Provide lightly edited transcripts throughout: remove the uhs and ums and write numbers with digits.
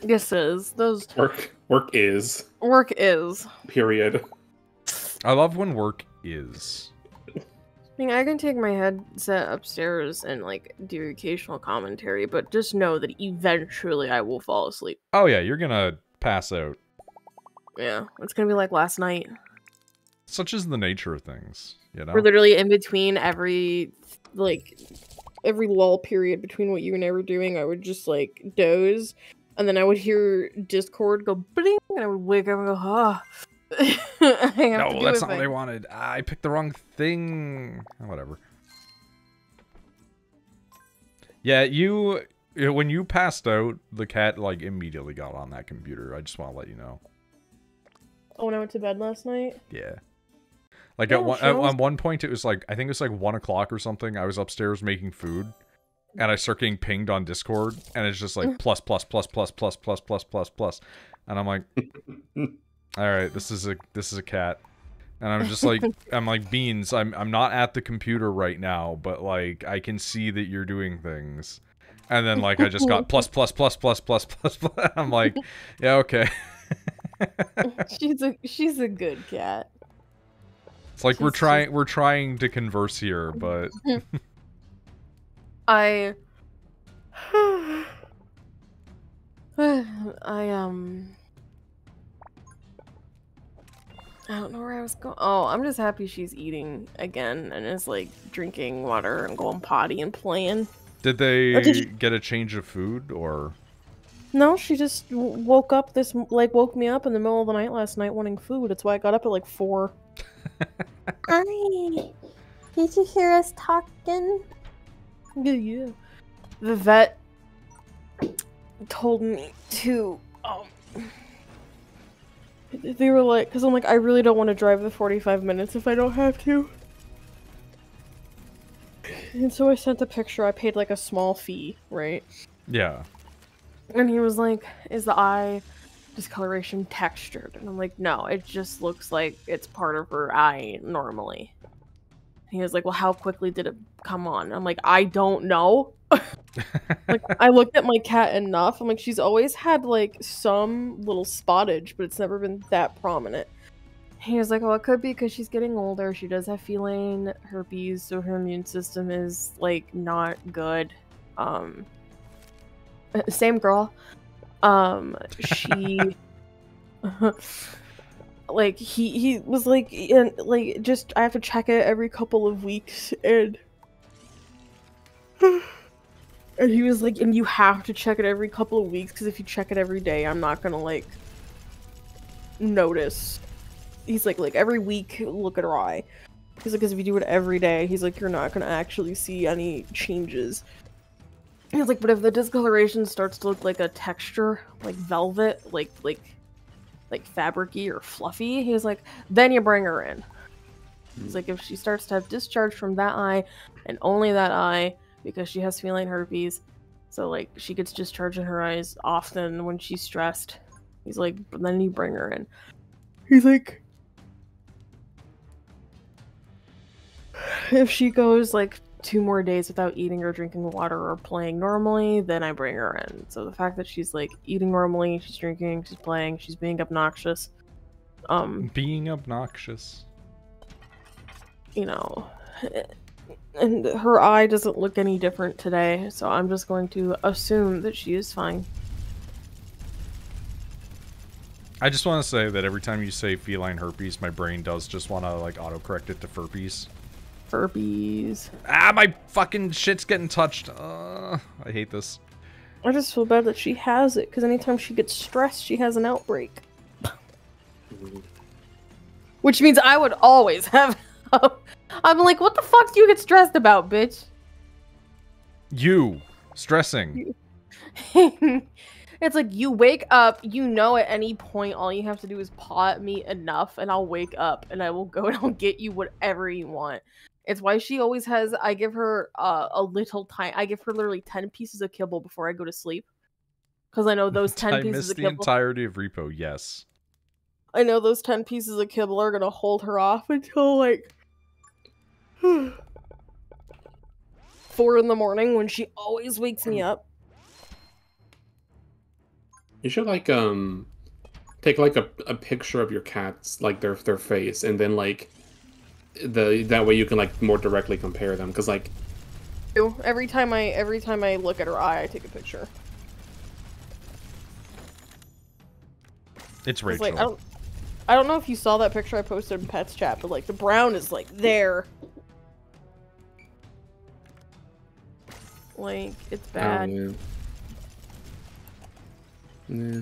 This is those Work is. Work is. Period. I love when work is. I mean, I can take my headset upstairs and like do occasional commentary, but just know that eventually I will fall asleep. Oh yeah, you're gonna pass out. Yeah, it's gonna be like last night. Such is the nature of things, you know? We're literally in between every lull period between what you and I were doing, I would just like doze, and then I would hear Discord go bling, and I would wake up and go, ah. No, that's not what I wanted. I picked the wrong thing. Whatever. Yeah, when you passed out, the cat like immediately got on that computer. I just want to let you know. Oh, when I went to bed last night? Yeah. Like Yeah, at one point, it was like, I think it was like 1 o'clock or something. I was upstairs making food, and I start getting pinged on Discord, and it's just like plus, plus, plus, plus, plus, plus, plus, plus, plus. And I'm like, all right, this is a cat. And I'm just like, I'm like, Beans, I'm not at the computer right now, but like, I can see that you're doing things. And then like, I just got plus, plus, plus, plus, plus, plus, plus. I'm like, yeah, okay. She's a good cat. It's like we're trying to converse here, but I don't know where I was going. Oh, I'm just happy she's eating again and is like drinking water and going potty and playing. Did they get a change of food or? No, she just woke woke me up in the middle of the night last night wanting food. That's why I got up at like 4. Hi. Did you hear us talking? Yeah. The vet told me to, they were like, because I'm like, I really don't want to drive the 45 minutes if I don't have to. And so I sent a picture. I paid like a small fee, right? Yeah. And he was like, is the eye discoloration textured? And I'm like, no, it just looks like it's part of her eye normally. He was like, well, how quickly did it come on? I'm like, I don't know. Like, I looked at my cat enough. I'm like, she's always had like some little spottage, but it's never been that prominent. He was like, well, it could be because she's getting older. She does have feline herpes, so her immune system is like not good. Same girl. She like he was like, and like, just I have to check it every couple of weeks, and he was like, and you have to check it every couple of weeks, because if you check it every day, I'm not gonna like notice. He's like every week look at her eye. He's like, because if you do it every day, he's like, you're not gonna actually see any changes. He's like, but if the discoloration starts to look like a texture, like velvet, like fabricy or fluffy, he's like, then you bring her in. He's like, if she starts to have discharge from that eye, and only that eye, because she has feline herpes, so like she gets discharge in her eyes often when she's stressed. He's like, but then you bring her in. He's like, if she goes like 2 more days without eating or drinking water or playing normally, then I bring her in. So the fact that she's like eating normally, she's drinking, she's playing, she's being obnoxious. Being obnoxious. You know, and her eye doesn't look any different today, so I'm just going to assume that she is fine. I just want to say that every time you say feline herpes, my brain does just want to like autocorrect it to furpies. Furbies. Ah, my fucking shit's getting touched. I hate this. I just feel bad that she has it, because anytime she gets stressed, she has an outbreak. Which means I would always have... I'm like, what the fuck do you get stressed about, bitch? You. Stressing. It's like, you wake up, you know at any point all you have to do is paw at me enough, and I'll wake up, and I will go and I'll get you whatever you want. It's why she always has, I give her a little time, I give her literally 10 pieces of kibble before I go to sleep. Because I know those 10 pieces of kibble... I missed the entirety of Repo, yes. I know those 10 pieces of kibble are gonna hold her off until, like... 4 in the morning, when she always wakes me up. You should like take like a picture of your cat's like their face, and then like that way you can like more directly compare them, because like every time I look at her eye, I take a picture. It's Rachel. Like, I don't know if you saw that picture I posted in Pets Chat, but like the brown is like there. Like, it's bad. Oh, yeah.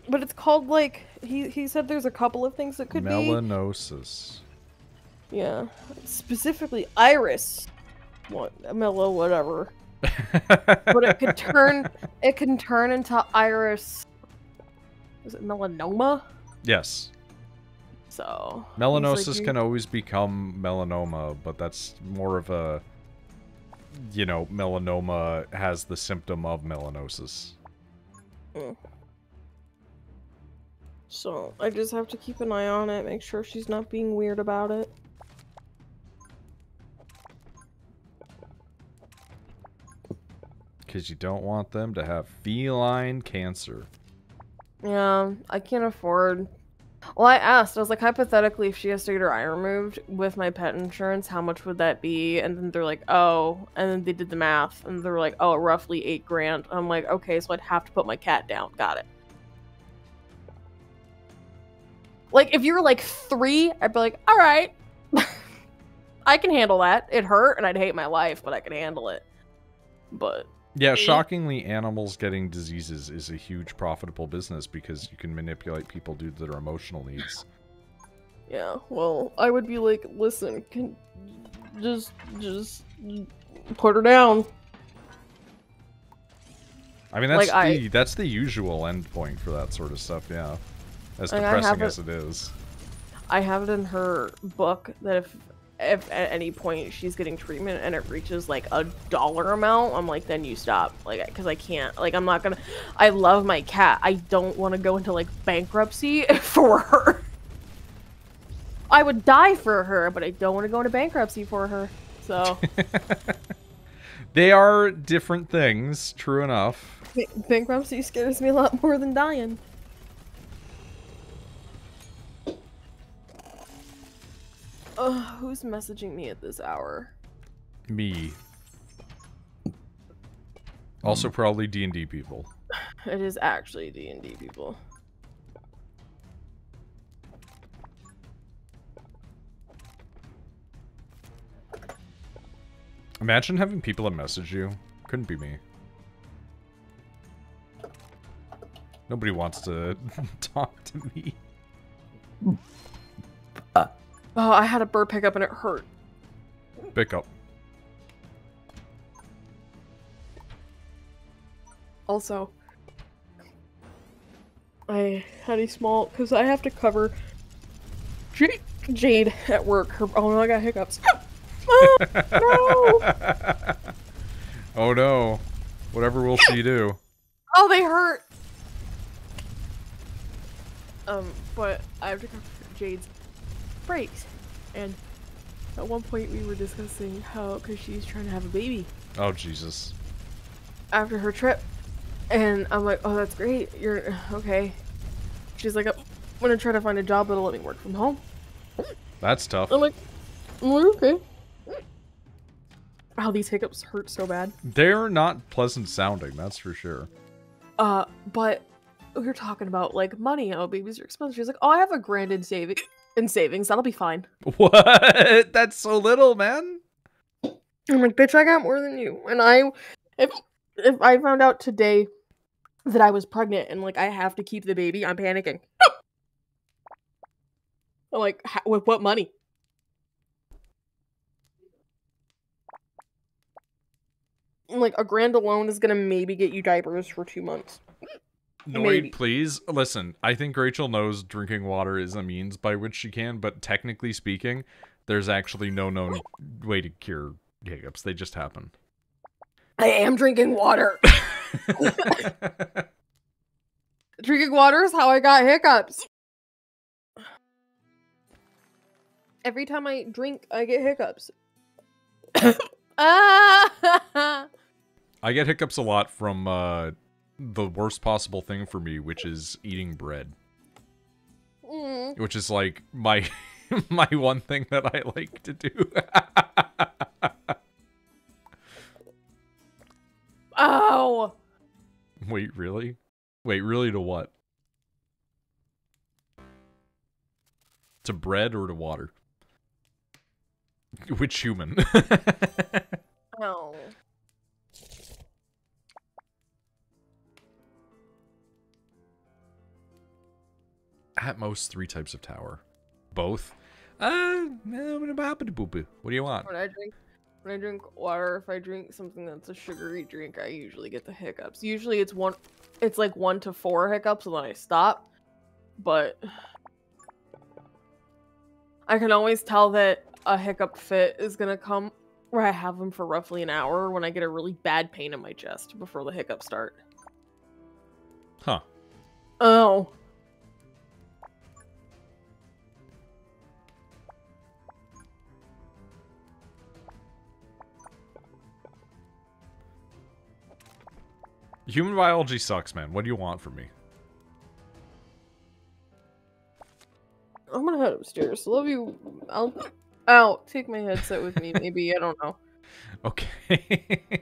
But it's called, like, he said there's a couple of things that could Melanosis. be. Yeah. Specifically iris. Mellow, whatever. But it can turn into iris. Is it melanoma? Yes. So. Melanosis like, can always become melanoma, but that's more of a, you know, melanoma has the symptom of melanosis. So, I just have to keep an eye on it, make sure she's not being weird about it. Because you don't want them to have feline cancer. Yeah, I can't afford... Well, I asked, I was like, hypothetically, if she has to get her eye removed with my pet insurance, how much would that be? And then they're like, oh, and then they did the math, and they're like, oh, roughly $8,000. I'm like, okay, so I'd have to put my cat down. Got it. Like, if you were like 3, I'd be like, alright. I can handle that. It hurt, and I'd hate my life, but I can handle it. But... Yeah, shockingly, animals getting diseases is a huge profitable business because you can manipulate people due to their emotional needs. Yeah, well, I would be like, listen, can just put her down. I mean, that's the usual endpoint for that sort of stuff, yeah. As depressing as it is. I have it in her book that if at any point she's getting treatment and it reaches like a dollar amount, I'm like, then you stop. Like, because I can't. Like, I'm not gonna. I love my cat. I don't want to go into like bankruptcy for her. I would die for her, but I don't want to go into bankruptcy for her. So. They are different things, true enough. Bankruptcy scares me a lot more than dying. Who's messaging me at this hour? Me. Also probably D&D people. It is actually D&D people. Imagine having people that message you. Couldn't be me. Nobody wants to talk to me. Oh, I had a bird pickup and it hurt. Pick up. Also, I had a small, because I have to cover Jade at work. Oh no, I got hiccups. Oh, no! Oh no. Whatever will she do? Oh, they hurt! But I have to cover Jade's breaks. And at one point we were discussing how, because she's trying to have a baby. Oh, Jesus. After her trip. And I'm like, oh, that's great. You're, okay. She's like, I'm gonna try to find a job that'll let me work from home. That's tough. I'm like, okay. Wow, these hiccups hurt so bad. They're not pleasant sounding, that's for sure. But we were talking about, like, money. Oh, babies are expensive. She's like, oh, I have $1,000 in savings. That'll be fine. What? That's so little, man. I'm like, bitch, I got more than you. And if I found out today that I was pregnant and, like, I have to keep the baby, I'm panicking. I'm like, with what money? Like, $1,000 alone is gonna maybe get you diapers for 2 months. Noid, please. Listen, I think Rachel knows drinking water is a means by which she can, but technically speaking, there's actually no known way to cure hiccups. They just happen. I am drinking water. Drinking water is how I got hiccups. Every time I drink, I get hiccups. I get hiccups a lot from the worst possible thing for me, which is eating bread. Which is like my my one thing that I like to do. Ow! Wait, really? Wait, really to what? To bread or to water? Which human? Ow. At most 3 types of tower. Both? What do you want? When I drink water, if I drink something that's a sugary drink, I usually get the hiccups. Usually it's like 1 to 4 hiccups and then I stop. But I can always tell that a hiccup fit is gonna come where I have them for roughly an hour when I get a really bad pain in my chest before the hiccups start. Huh. Oh. Human biology sucks, man. What do you want from me? I'm gonna head upstairs. Love you. I'll take my headset with me. Maybe, I don't know. Okay.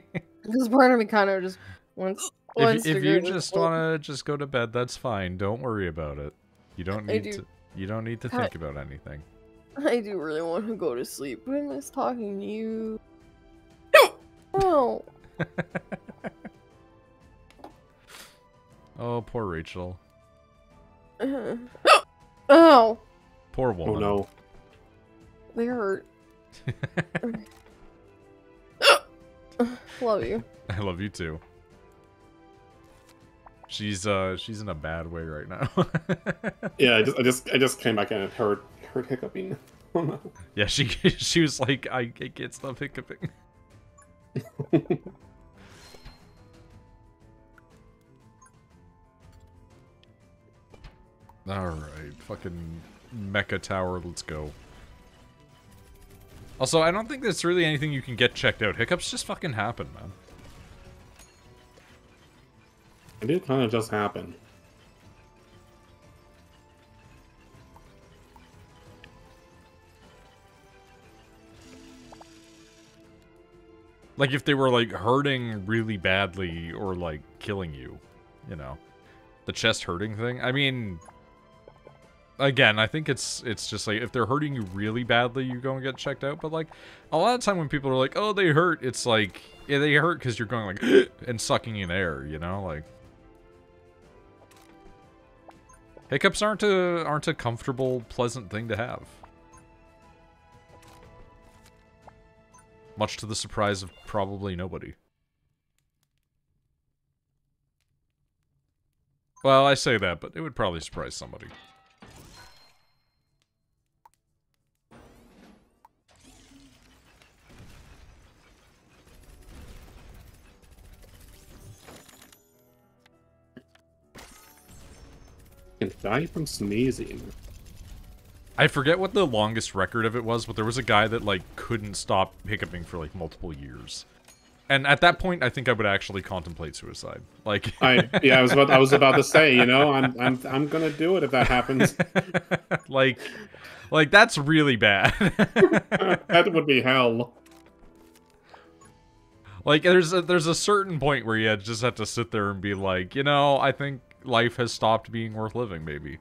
Because part of me kind of just wants if to you go to just sleep. want to just go to bed, that's fine. Don't worry about it. You don't need to. You don't need to think about anything. I do really want to go to sleep, but I miss talking to you. Oh. Oh, poor Rachel. Oh. Poor woman. Oh no. They hurt. Love you. I love you too. She's in a bad way right now. Yeah, I just came back and it hurt hiccuping. Oh no. Yeah, she was like, I can't stop hiccuping. Alright, fucking Mecha Tower, let's go. Also, I don't think there's really anything you can get checked out. Hiccups just fucking happen, man. It did kind of just happen. Like, if they were, like, hurting really badly or, like, killing you, you know. The chest hurting thing. I mean, again, I think it's just, like, if they're hurting you really badly, you go and get checked out. But, like, a lot of time when people are like, oh, they hurt, it's like, yeah, they hurt because you're going, like, and sucking in air, you know? Like, hiccups aren't a comfortable, pleasant thing to have. Much to the surprise of probably nobody. Well, I say that, but it would probably surprise somebody. You can die from sneezing. I forget what the longest record of it was, but there was a guy that, like, couldn't stop hiccuping for, like, multiple years. And at that point, I think I would actually contemplate suicide. Like, I was about to say, you know, I'm gonna do it if that happens. like that's really bad. That would be hell. Like, there's a certain point where you just have to sit there and be like, you know, I think life has stopped being worth living, maybe.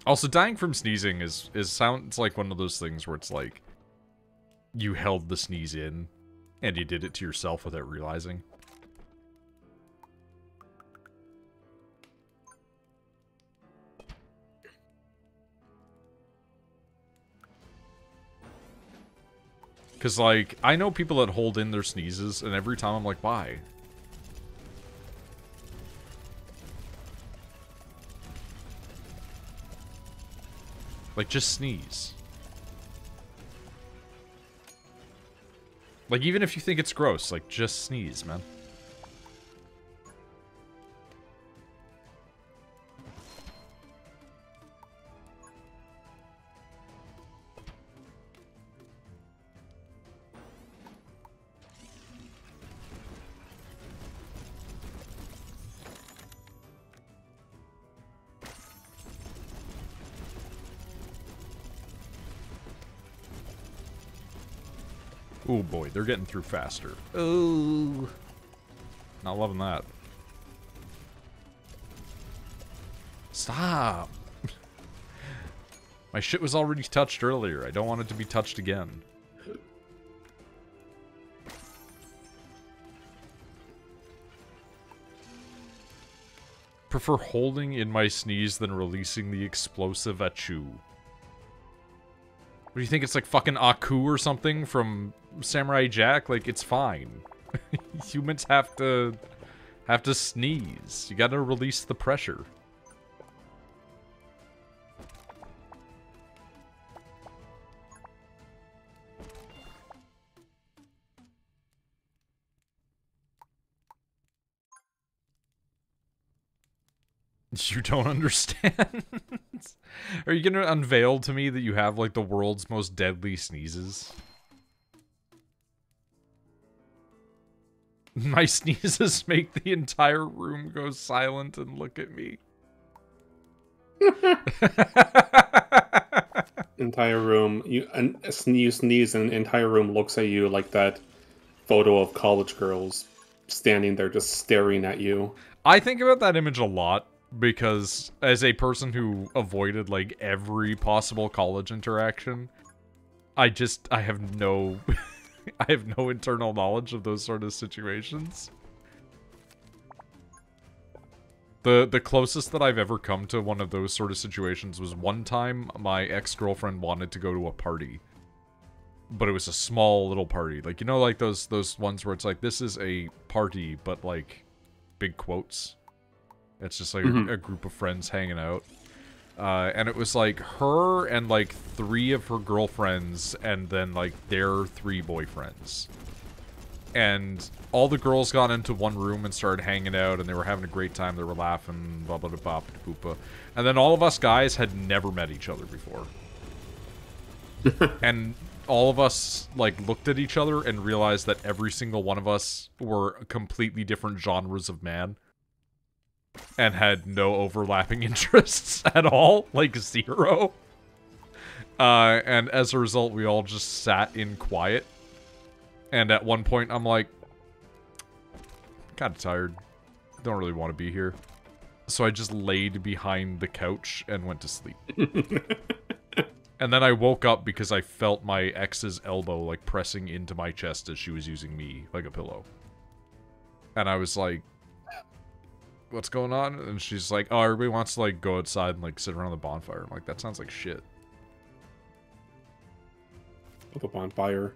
Also, dying from sneezing sounds like one of those things where it's like you held the sneeze in and you did it to yourself without realizing. Because, like, I know people that hold in their sneezes, and every time I'm like, why? Like, just sneeze. Like, even if you think it's gross, like, just sneeze, man. Oh boy, they're getting through faster. Oh, not loving that. Stop. My shit was already touched earlier. I don't want it to be touched again. Prefer holding in my sneeze than releasing the explosive achoo. What do you think? It's like fucking Aku or something from Samurai Jack? Like, it's fine. Humans have to sneeze. You gotta release the pressure. You don't understand? Are you gonna unveil to me that you have, like, the world's most deadly sneezes? My sneezes make the entire room go silent and look at me. Entire room. You sneeze and the entire room looks at you like that photo of college girls standing there just staring at you. I think about that image a lot. Because as a person who avoided, like, every possible college interaction, I have no... I have no internal knowledge of those sort of situations. The closest that I've ever come to one of those sort of situations was one time my ex-girlfriend wanted to go to a party. But it was a small little party. Like, you know, like those ones where it's like, this is a party, but, like, big quotes. It's just like a group of friends hanging out. And it was like her and like 3 of her girlfriends and then like their 3 boyfriends. And all the girls got into one room and started hanging out and they were having a great time. They were laughing, blah, blah, blah, blah, blah, blah. And then all of us guys had never met each other before. And all of us like looked at each other and realized that every single one of us were completely different genres of man. And had no overlapping interests at all. Like, 0. And as a result, we all just sat in quiet. And at one point, I'm like, kind of tired. Don't really want to be here. So I just laid behind the couch and went to sleep. And then I woke up because I felt my ex's elbow, like, pressing into my chest as she was using me like a pillow. And I was like, what's going on? And she's like, oh, everybody wants to, like, go outside and, like, sit around the bonfire. I'm like, that sounds like shit. The bonfire.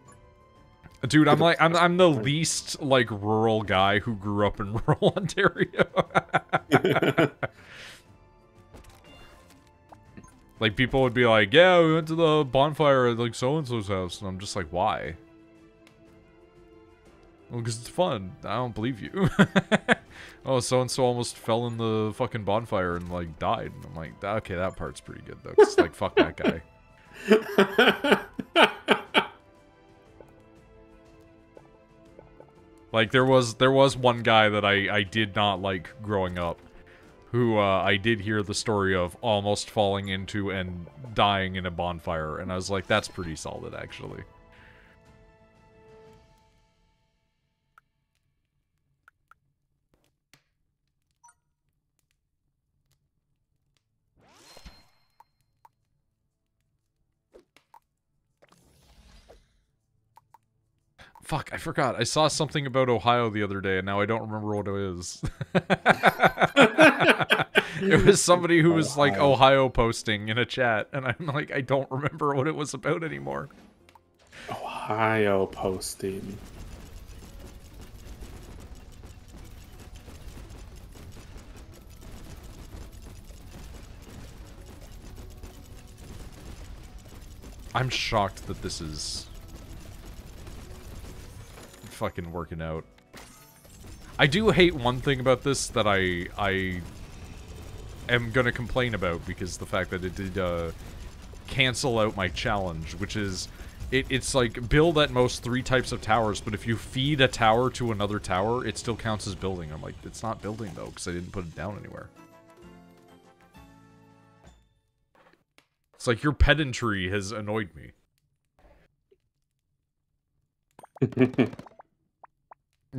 Dude, I'm like, I'm the least, like, rural guy who grew up in rural Ontario. Like, people would be like, yeah, we went to the bonfire at, like, so-and-so's house. And I'm just like, why? Well, because it's fun. I don't believe you. Oh, so-and-so almost fell in the fucking bonfire and, like, died. And I'm like, okay, that part's pretty good, though. Cause, like, fuck that guy. Like, there was one guy that I did not like growing up. Who, I did hear the story of almost falling into and dying in a bonfire. And I was like, that's pretty solid, actually. Fuck, I forgot. I saw something about Ohio the other day, and now I don't remember what it is. It was somebody who was, like, Ohio posting in a chat, and I'm like, I don't remember what it was about anymore. Ohio posting. I'm shocked that this is fucking working out. I do hate one thing about this that I am gonna complain about, because the fact that it did cancel out my challenge, which is it's like build at most 3 types of towers, but if you feed a tower to another tower, it still counts as building. I'm like, it's not building though, because I didn't put it down anywhere. It's like your pedantry has annoyed me.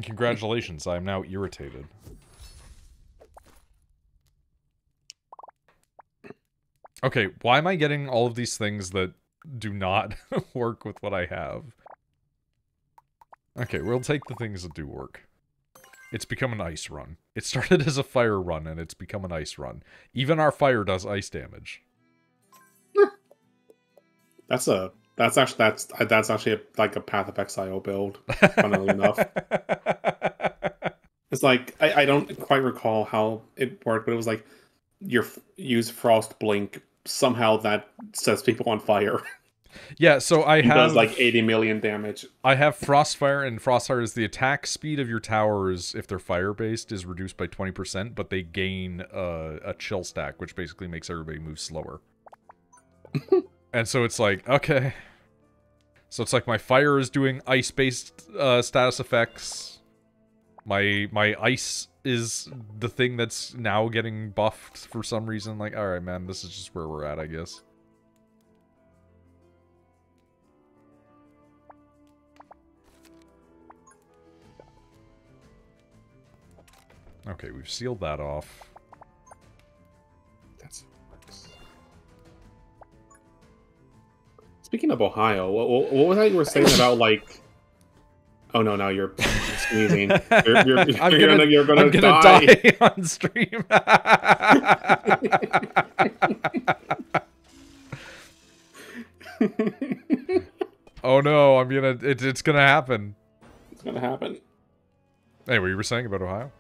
Congratulations, I am now irritated. Okay, why am I getting all of these things that do not work with what I have? Okay, we'll take the things that do work. It's become an ice run. It started as a fire run, and it's become an ice run. Even our fire does ice damage. That's actually like a Path of Exile build, funnily enough. It's like I don't quite recall how it worked, but it was like use Frost Blink, somehow that sets people on fire. Yeah, so I have does like 80 million damage. I have Frostfire, and Frostfire is the attack speed of your towers, if they're fire-based, is reduced by 20%, but they gain a chill stack, which basically makes everybody move slower. And so it's like, okay. So it's like my fire is doing ice-based status effects. My ice is the thing that's now getting buffed for some reason. Like, alright, man, this is just where we're at, I guess. Okay, we've sealed that off. That's Speaking of Ohio, what was that you were saying about, like... Oh no, now you're sneezing. You're gonna die on stream. Oh no, it's gonna happen. It's gonna happen. Hey, what you were saying about Ohio?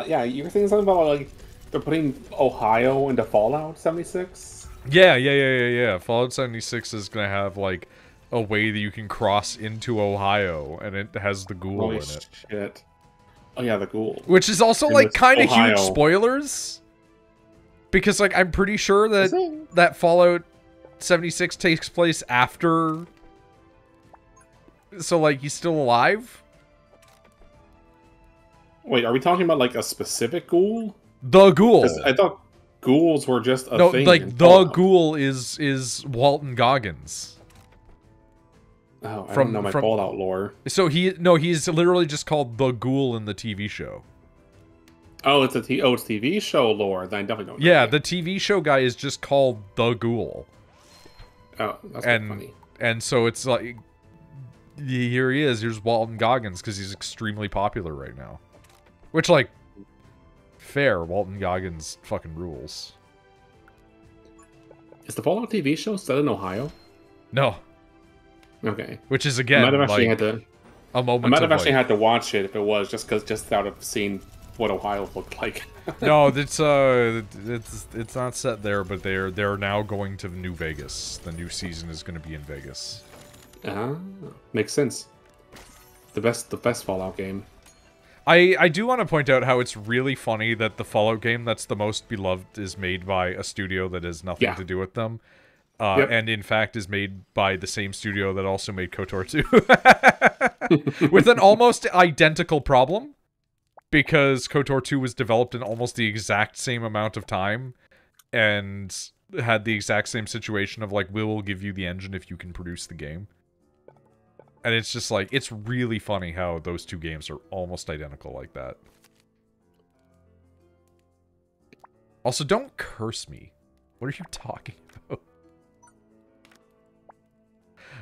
Yeah, you were saying something about, like, they're putting Ohio into Fallout 76? Yeah. Fallout 76 is gonna have, like, a way that you can cross into Ohio, and it has the ghoul in it. Shit. Oh yeah, the ghoul. Which is also, like, kind of huge spoilers. Because, like, I'm pretty sure that Fallout 76 takes place after... So, like, he's still alive? Wait, are we talking about, like, a specific ghoul? The ghoul. I thought ghouls were just a thing. No, like, the ghoul is Walton Goggins. Oh, I don't know my Fallout lore. So he's literally just called the ghoul in the TV show. Oh, it's TV show lore. Then I definitely don't know. Yeah, the TV show guy is just called the ghoul. Oh, that's funny. And so it's like, here he is. Here's Walton Goggins because he's extremely popular right now. Which, like, fair. Walton Goggins fucking rules. Is the Fallout TV show set in Ohio? No. Okay. Which is, again, I might have actually like, a moment. I might have actually had to watch it if it was just out of seeing what Ohio looked like. No, it's not set there, but they're now going to New Vegas. The new season is going to be in Vegas. Makes sense. The best Fallout game. I do want to point out how it's really funny that the Fallout game that's the most beloved is made by a studio that has nothing to do with them. And in fact is made by the same studio that also made KOTOR 2. With an almost identical problem. Because KOTOR 2 was developed in almost the exact same amount of time. And had the exact same situation of, like, we will give you the engine if you can produce the game. And it's just like, it's really funny how those two games are almost identical like that. Also, don't curse me. What are you talking about?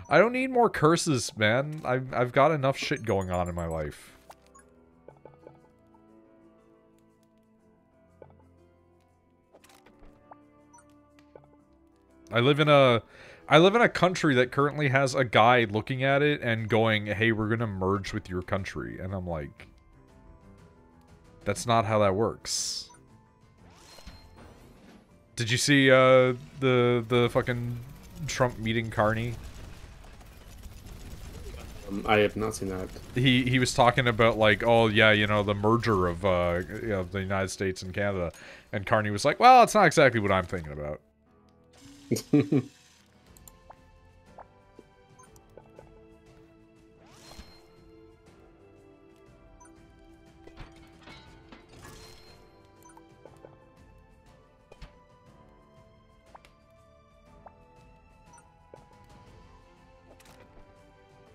I don't need more curses, man. I've got enough shit going on in my life. I live in a country that currently has a guy looking at it and going, hey, we're gonna merge with your country. And I'm like, that's not how that works. Did you see the fucking Trump meeting Carney? I have not seen that. He was talking about, like, oh yeah, you know, the merger of the United States and Canada, and Carney was like, well, it's not exactly what I'm thinking about.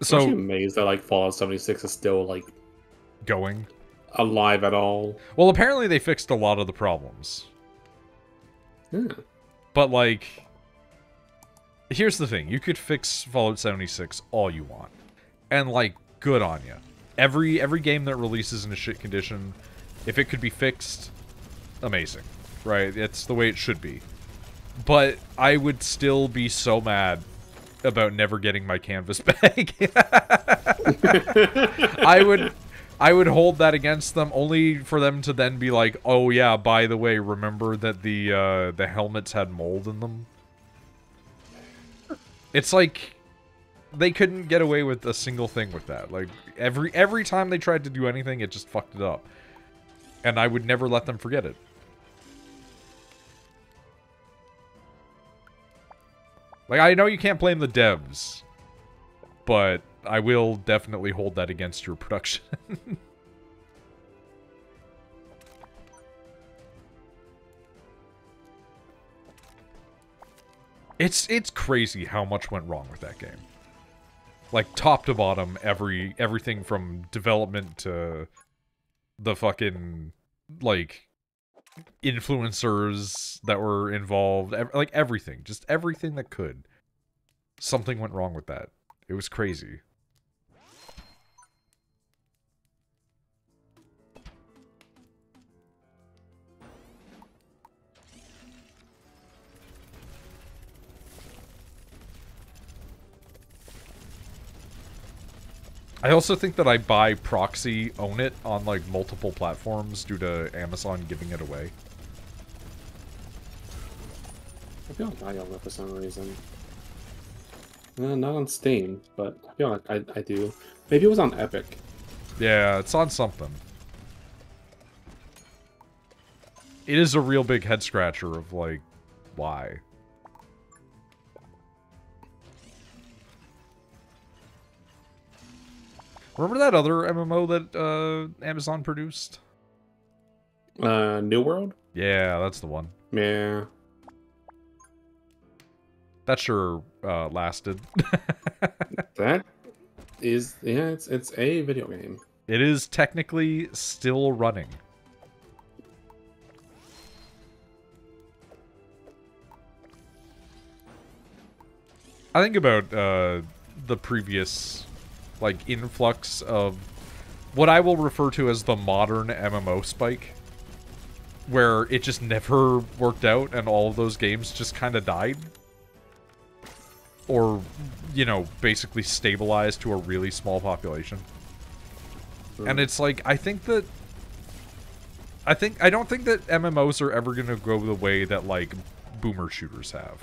I'm actually amazed that like Fallout 76 is still like going alive at all. Well, apparently they fixed a lot of the problems. Yeah. But like, here's the thing: you could fix Fallout 76 all you want, and like, good on you. Every game that releases in a shit condition, if it could be fixed, amazing, right? It's the way it should be. But I would still be so mad about never getting my canvas bag. I would hold that against them, only for them to then be like, "Oh yeah, by the way, remember that the helmets had mold in them?" It's like they couldn't get away with a single thing with that. Like every time they tried to do anything, it just fucked it up. And I would never let them forget it. Like, I know you can't blame the devs, but I will definitely hold that against your production. It's crazy how much went wrong with that game. Like, top to bottom, everything from development to the fucking, like, influencers that were involved, like, everything. Just everything that could. Something went wrong with that. It was crazy. I also think that I buy proxy, own it on like multiple platforms due to Amazon giving it away. I feel like I own it for some reason. Not on Steam, but I feel like I do. Maybe it was on Epic. Yeah, it's on something. It is a real big head scratcher of like, why? Remember that other MMO that Amazon produced? New World? Yeah, that's the one. Yeah. That sure lasted. That is, yeah, it's a video game. It is technically still running. I think about the previous, like, influx of what I will refer to as the modern MMO spike, where it just never worked out and all of those games just kind of died. Or, you know, basically stabilized to a really small population. And it's like, I don't think that MMOs are ever gonna go the way that, like, boomer shooters have.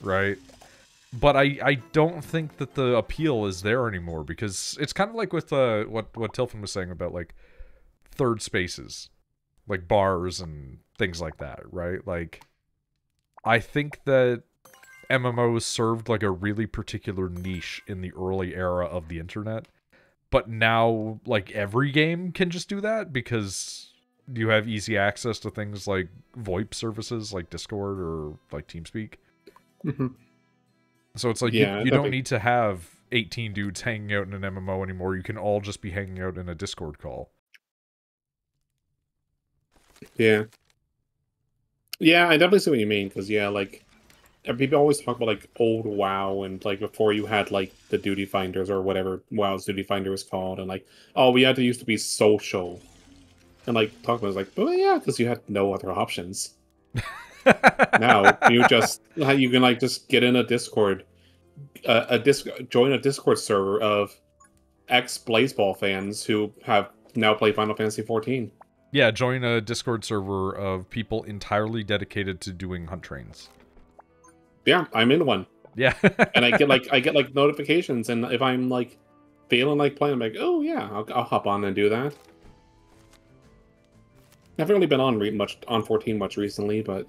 Right? But I don't think that the appeal is there anymore, because it's kind of like with what Tilfin was saying about, like, third spaces. Like bars and things like that, right? Like, I think that MMOs served like a really particular niche in the early era of the internet. But now, like, every game can just do that because you have easy access to things like VoIP services like Discord or like TeamSpeak. Mm-hmm. So it's like, yeah, you don't need to have 18 dudes hanging out in an MMO anymore. You can all just be hanging out in a Discord call. Yeah. Yeah, I definitely see what you mean, because, yeah, like, people always talk about, like, old WoW, and, like, before you had, like, the Duty Finders, or whatever WoW's Duty Finder was called, and, like, oh, we had to used to be social. And, like, talking about it, like, well, yeah, because you had no other options. Now, you can, like, just get in a Discord, join a Discord server of ex-Blazeball fans who have now played Final Fantasy XIV. Yeah, join a Discord server of people entirely dedicated to doing hunt trains. Yeah, I'm in one. Yeah. And I get like notifications, and if I'm like feeling like playing, I'm like, oh yeah, I'll hop on and do that. I've really been on 14 much recently, but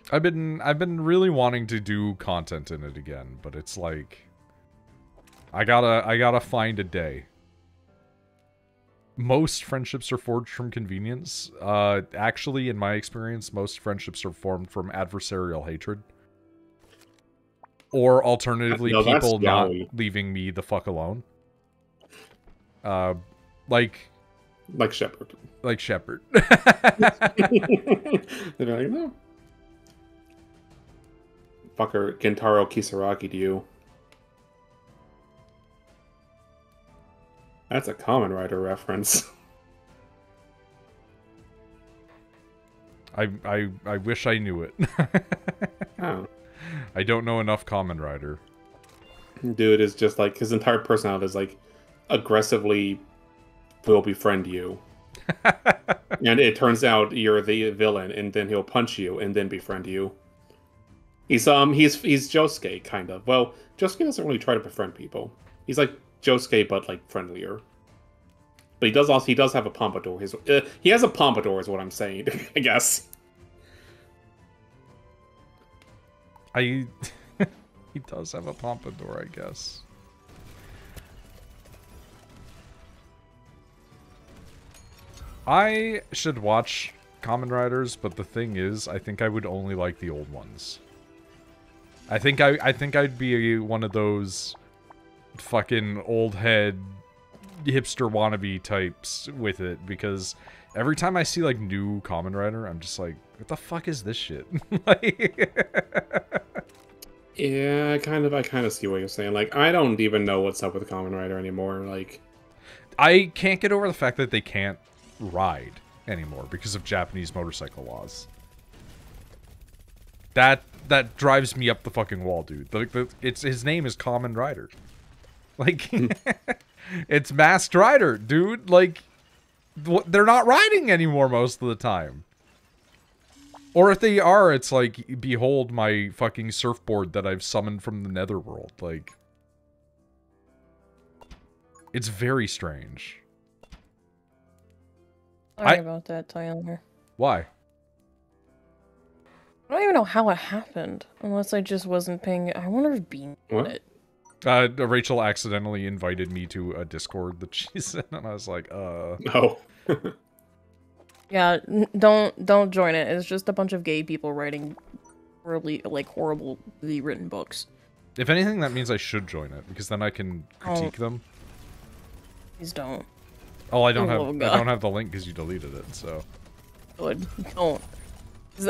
I've been really wanting to do content in it again, but it's like I gotta find a day. Most friendships are forged from convenience. Actually, in my experience, most friendships are formed from adversarial hatred. Or alternatively, No, that's people not yaoi. leaving me the fuck alone. Like Shepard. Like Shepard. They're like, no. Fucker Gentaro Kisaragi to you. That's a Kamen Rider reference. I wish I knew it. Oh. I don't know enough Kamen Rider. Dude is just like, his entire personality is like, aggressively will befriend you. And it turns out you're the villain, and then he'll punch you, and then befriend you. He's Josuke, kind of. Well, Josuke doesn't really try to befriend people. He's like Josuke, but like friendlier. But he does have a pompadour. He has a pompadour, is what I'm saying. I guess. He does have a pompadour, I guess. I should watch Kamen Riders, but the thing is, I think I would only like the old ones. I think I'd be one of those fucking old head hipster wannabe types with it, because every time I see like new Kamen Rider, I'm just like, what the fuck is this shit? Yeah, I kind of see what you're saying. Like, I don't even know what's up with Kamen Rider anymore. Like, I can't get over the fact that they can't ride anymore because of Japanese motorcycle laws. That drives me up the fucking wall, dude. His name is Kamen Rider. Like, it's Masked Rider, dude. Like, they're not riding anymore most of the time. Or if they are, it's like, behold my fucking surfboard that I've summoned from the netherworld. Like, it's very strange. Sorry about that, Tyler. Why? I don't even know how it happened, unless I just wasn't paying. I wonder if Bean did it. Rachel accidentally invited me to a Discord that she's in, and I was like, No. Yeah, don't join it. It's just a bunch of gay people writing horribly written books. If anything, that means I should join it, because then I can critique them. Please don't. Oh, I don't have the link because you deleted it, so. Good. Don't.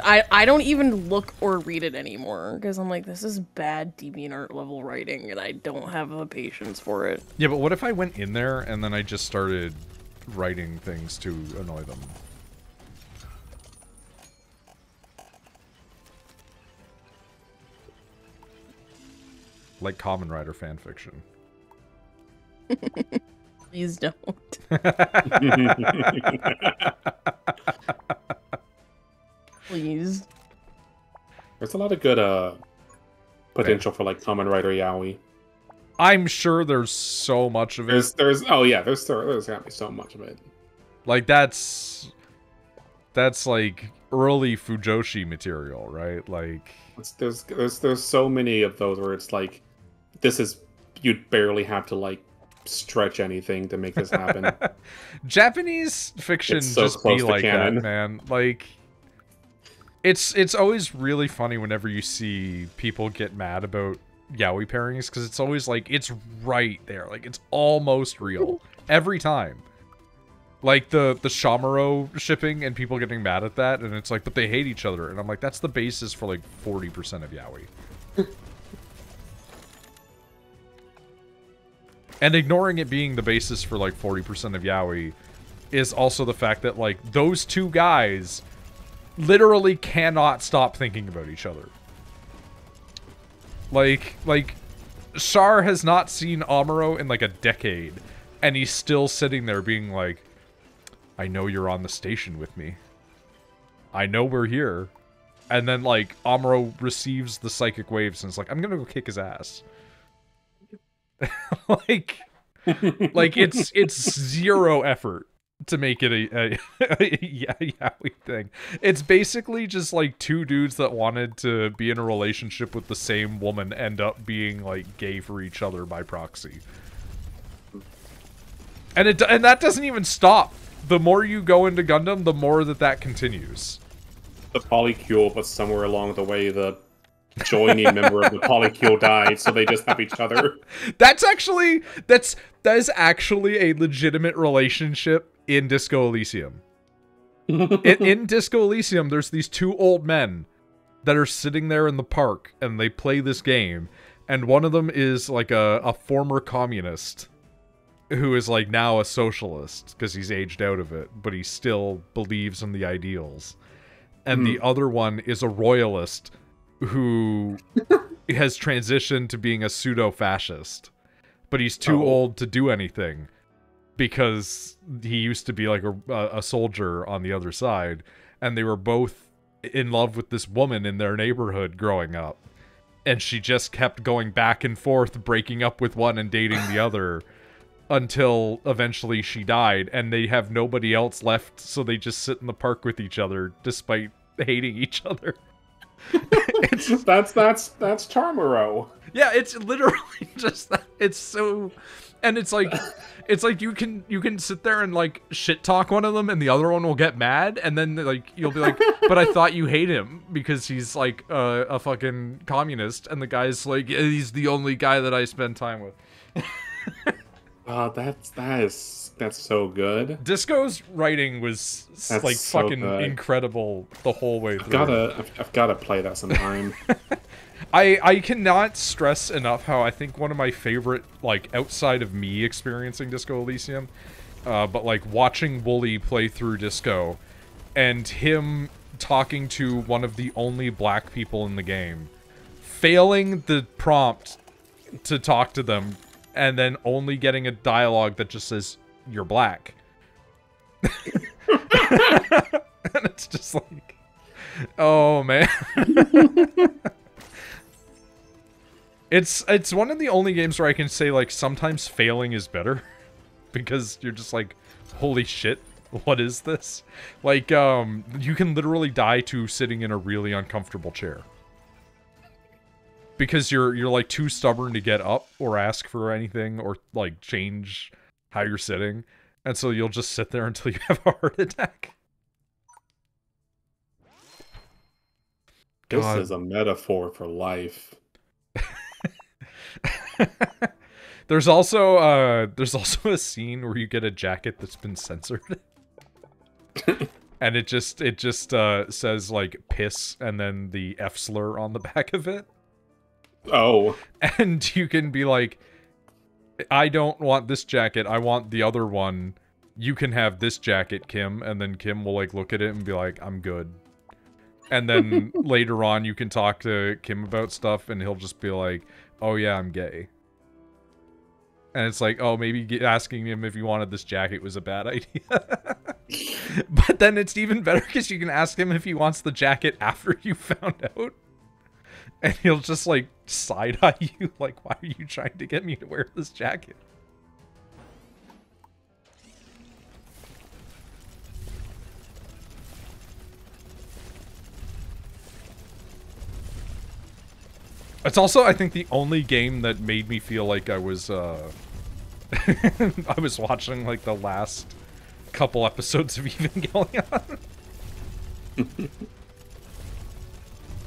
I don't even look or read it anymore, because I'm like, this is bad DeviantArt level writing, and I don't have the patience for it. Yeah, but what if I went in there and then I just started writing things to annoy them? Like Kamen Rider fanfiction. Please don't. Please. There's a lot of good potential for like Kamen Rider yaoi. I'm sure there's so much of it. There's gotta be so much of it. Like that's like early Fujoshi material, right? Like there's so many of those where it's like, this is, you'd barely have to like stretch anything to make this happen. Japanese fiction so just be like canon. that, man. Like, it's always really funny whenever you see people get mad about yaoi pairings, because it's always like, it's right there. Like, it's almost real. Every time. Like, the Shamaro shipping and people getting mad at that, and it's like, but they hate each other. And I'm like, that's the basis for like 40% of yaoi. And ignoring it being the basis for like 40% of yaoi is also the fact that like those two guys literally cannot stop thinking about each other. Like Char has not seen Amuro in like a decade, and he's still sitting there being like, I know you're on the station with me. I know we're here. And then like Amuro receives the psychic waves and is like, I'm gonna go kick his ass. like it's zero effort to make it a yaoi thing. It's basically just like two dudes that wanted to be in a relationship with the same woman end up being like gay for each other by proxy. And that doesn't even stop. The more you go into Gundam, the more that continues. The polycule, but somewhere along the way, the joining member of the Polycule died, so they just have each other. That is actually a legitimate relationship in Disco Elysium. In Disco Elysium, there's these two old men that are sitting there in the park, and they play this game, and one of them is like a former communist who is like now a socialist because he's aged out of it, but he still believes in the ideals. And the other one is a royalist who has transitioned to being a pseudo-fascist, but he's too old to do anything because he used to be like a soldier on the other side, and they were both in love with this woman in their neighborhood growing up, and she just kept going back and forth, breaking up with one and dating the other until eventually she died, and they have nobody else left, so they just sit in the park with each other despite hating each other. That's Charmero. Yeah, it's literally just that. It's so, and it's like you can sit there and like shit talk one of them, and the other one will get mad, and then like you'll be like, but I thought you hate him because he's like a fucking communist, and the guy's like, he's the only guy that I spend time with. Oh, that's so good. Disco's writing was That's like so fucking good. incredible the whole way through. I've gotta play that sometime. I cannot stress enough how I think one of my favorite, like, outside of me experiencing Disco Elysium, but like watching Wooly play through Disco and him talking to one of the only black people in the game, failing the prompt to talk to them, and then only getting a dialogue that just says, "You're black." And it's just like, oh man. It's one of the only games where I can say, like, sometimes failing is better. Because you're just like, holy shit, what is this? Like, you can literally die to sitting in a really uncomfortable chair. Because you're like too stubborn to get up or ask for anything or like change how you're sitting, and so you'll just sit there until you have a heart attack. This is a metaphor for life. There's also a scene where you get a jacket that's been censored. And it just says like piss and then the F slur on the back of it. Oh. And you can be like, I don't want this jacket, I want the other one. You can have this jacket, Kim. And then Kim will like look at it and be like, I'm good. And then later on you can talk to Kim about stuff and he'll just be like, oh yeah, I'm gay. And it's like, oh, maybe asking him if he wanted this jacket was a bad idea. But then it's even better because you can ask him if he wants the jacket after you found out. And he'll just, like, side-eye you, like, why are you trying to get me to wear this jacket? It's also, I think, the only game that made me feel like I was, I was watching, like, the last couple episodes of Evangelion.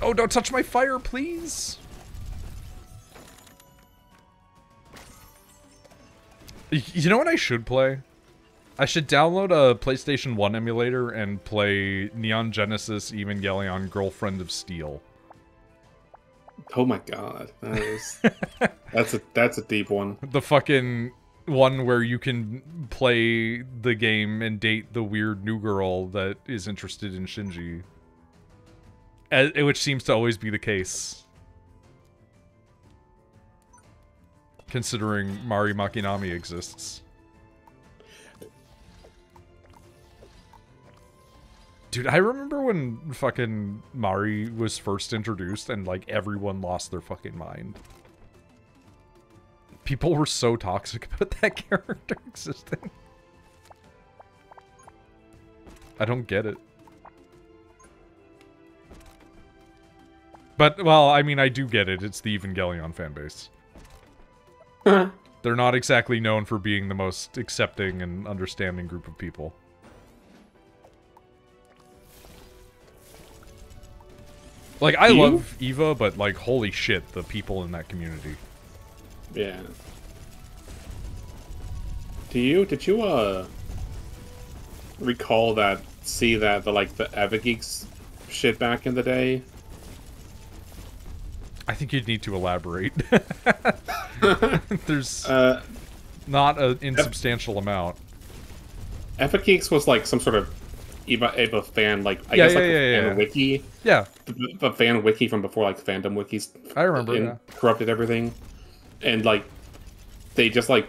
Oh, don't touch my fire, please! You know what I should play? I should download a PlayStation 1 emulator and play Neon Genesis Evangelion Girlfriend of Steel. Oh my god. That's a deep one. The fucking one where you can play the game and date the weird new girl that is interested in Shinji. Which seems to always be the case. Considering Mari Makinami exists. Dude, I remember when fucking Mari was first introduced and, like, everyone lost their fucking mind. People were so toxic about that character existing. I don't get it. But, well, I mean, I do get it. It's the Evangelion fanbase. They're not exactly known for being the most accepting and understanding group of people. Like, I love Eva, but, like, holy shit, the people in that community. Yeah. Did you recall that, the Eva Geeks shit back in the day? I think you'd need to elaborate. There's Uh, not an insubstantial amount. Eva Geeks was like some sort of Eva fan, like, I guess, like a fan wiki. Yeah. The fan wiki from before, like, fandom wikis. I remember, corrupted everything. And, like, they just, like,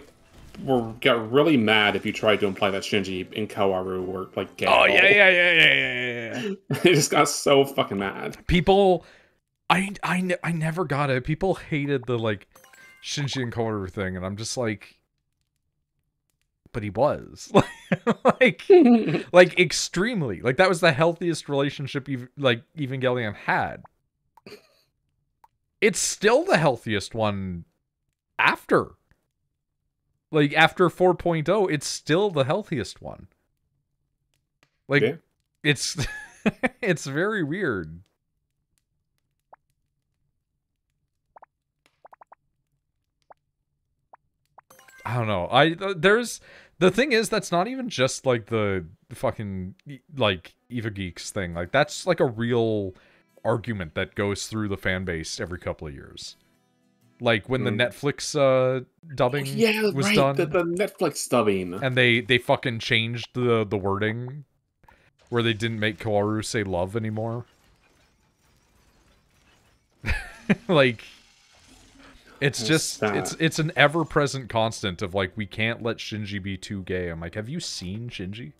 got really mad if you tried to imply that Shinji and Kaworu were, like, gay. Oh, yeah. They just got so fucking mad. People... I never got it. People hated the, like, Shinji and Kaworu thing, and I'm just like... But he was. like, extremely. Like, that was the healthiest relationship, Evangelion had. It's still the healthiest one after. Like, after 4.0, it's still the healthiest one. Like, yeah. It's... it's very weird. I don't know. The thing is, that's not even just, like, the fucking, like, Eva Geeks thing. Like, that's, like, a real argument that goes through the fan base every couple of years. Like, when the Netflix, dubbing was done. The Netflix dubbing. And they fucking changed the wording, where they didn't make Kaworu say love anymore. Like... It's just, it's an ever-present constant of, like, we can't let Shinji be too gay. I'm like, have you seen Shinji?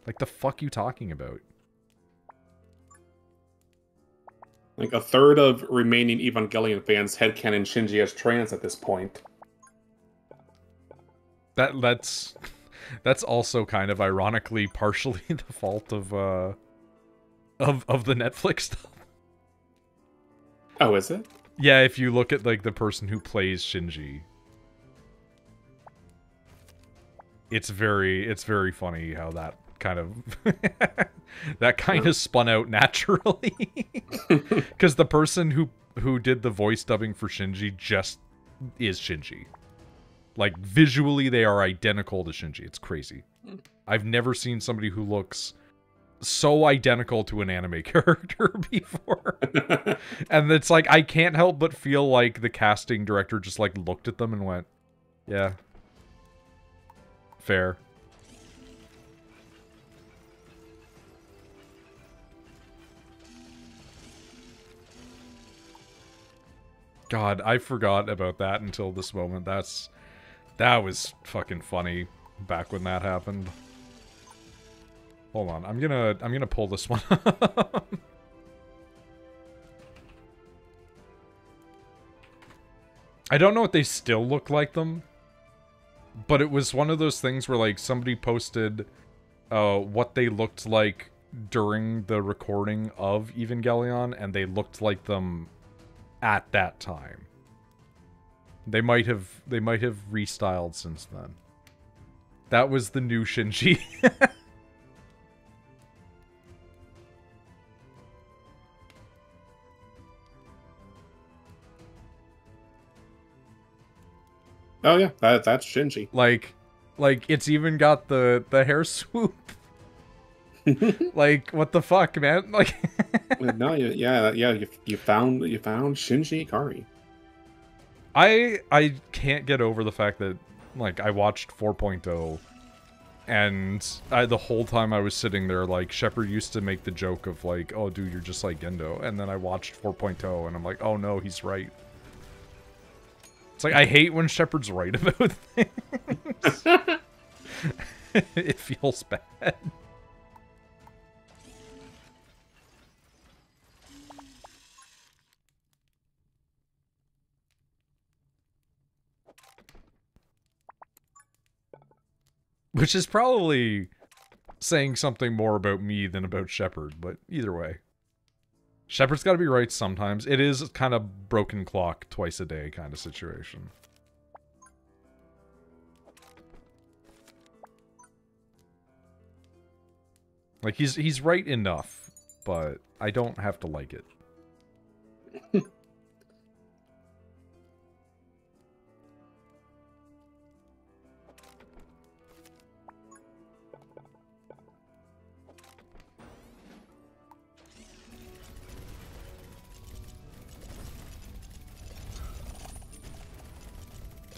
Like, the fuck you talking about? Like, a third of remaining Evangelion fans headcanon Shinji as trans at this point. That's also kind of ironically partially the fault of the Netflix stuff. Oh, is it? Yeah, if you look at, like, the person who plays Shinji. It's very funny how that kind of... that kind of spun out naturally. Because the person who did the voice dubbing for Shinji just is Shinji. Like, visually, they are identical to Shinji. It's crazy. I've never seen somebody who looks... so identical to an anime character before. And it's like, I can't help but feel like the casting director just, like, looked at them and went, yeah. Fair. God, I forgot about that until this moment. That was fucking funny back when that happened. Hold on, I'm gonna pull this one up. I don't know if they still look like them, but it was one of those things where, like, somebody posted what they looked like during the recording of Evangelion, and they looked like them at that time. They might have restyled since then. That was the new Shinji. Oh yeah, that's Shinji. Like it's even got the hair swoop. Like, what the fuck, man? Like, no, you found Shinji Ikari. I can't get over the fact that, like, I watched 4.0, and the whole time I was sitting there, like, Shepard used to make the joke of, like, oh, dude, you're just like Gendo, and then I watched 4.0, and I'm like, oh no, he's right. It's like, I hate when Shepard's right about things. It feels bad. Which is probably saying something more about me than about Shepard, but either way. Shepard's got to be right sometimes. It is kind of broken clock twice a day kind of situation. Like, he's right enough. but I don't have to like it.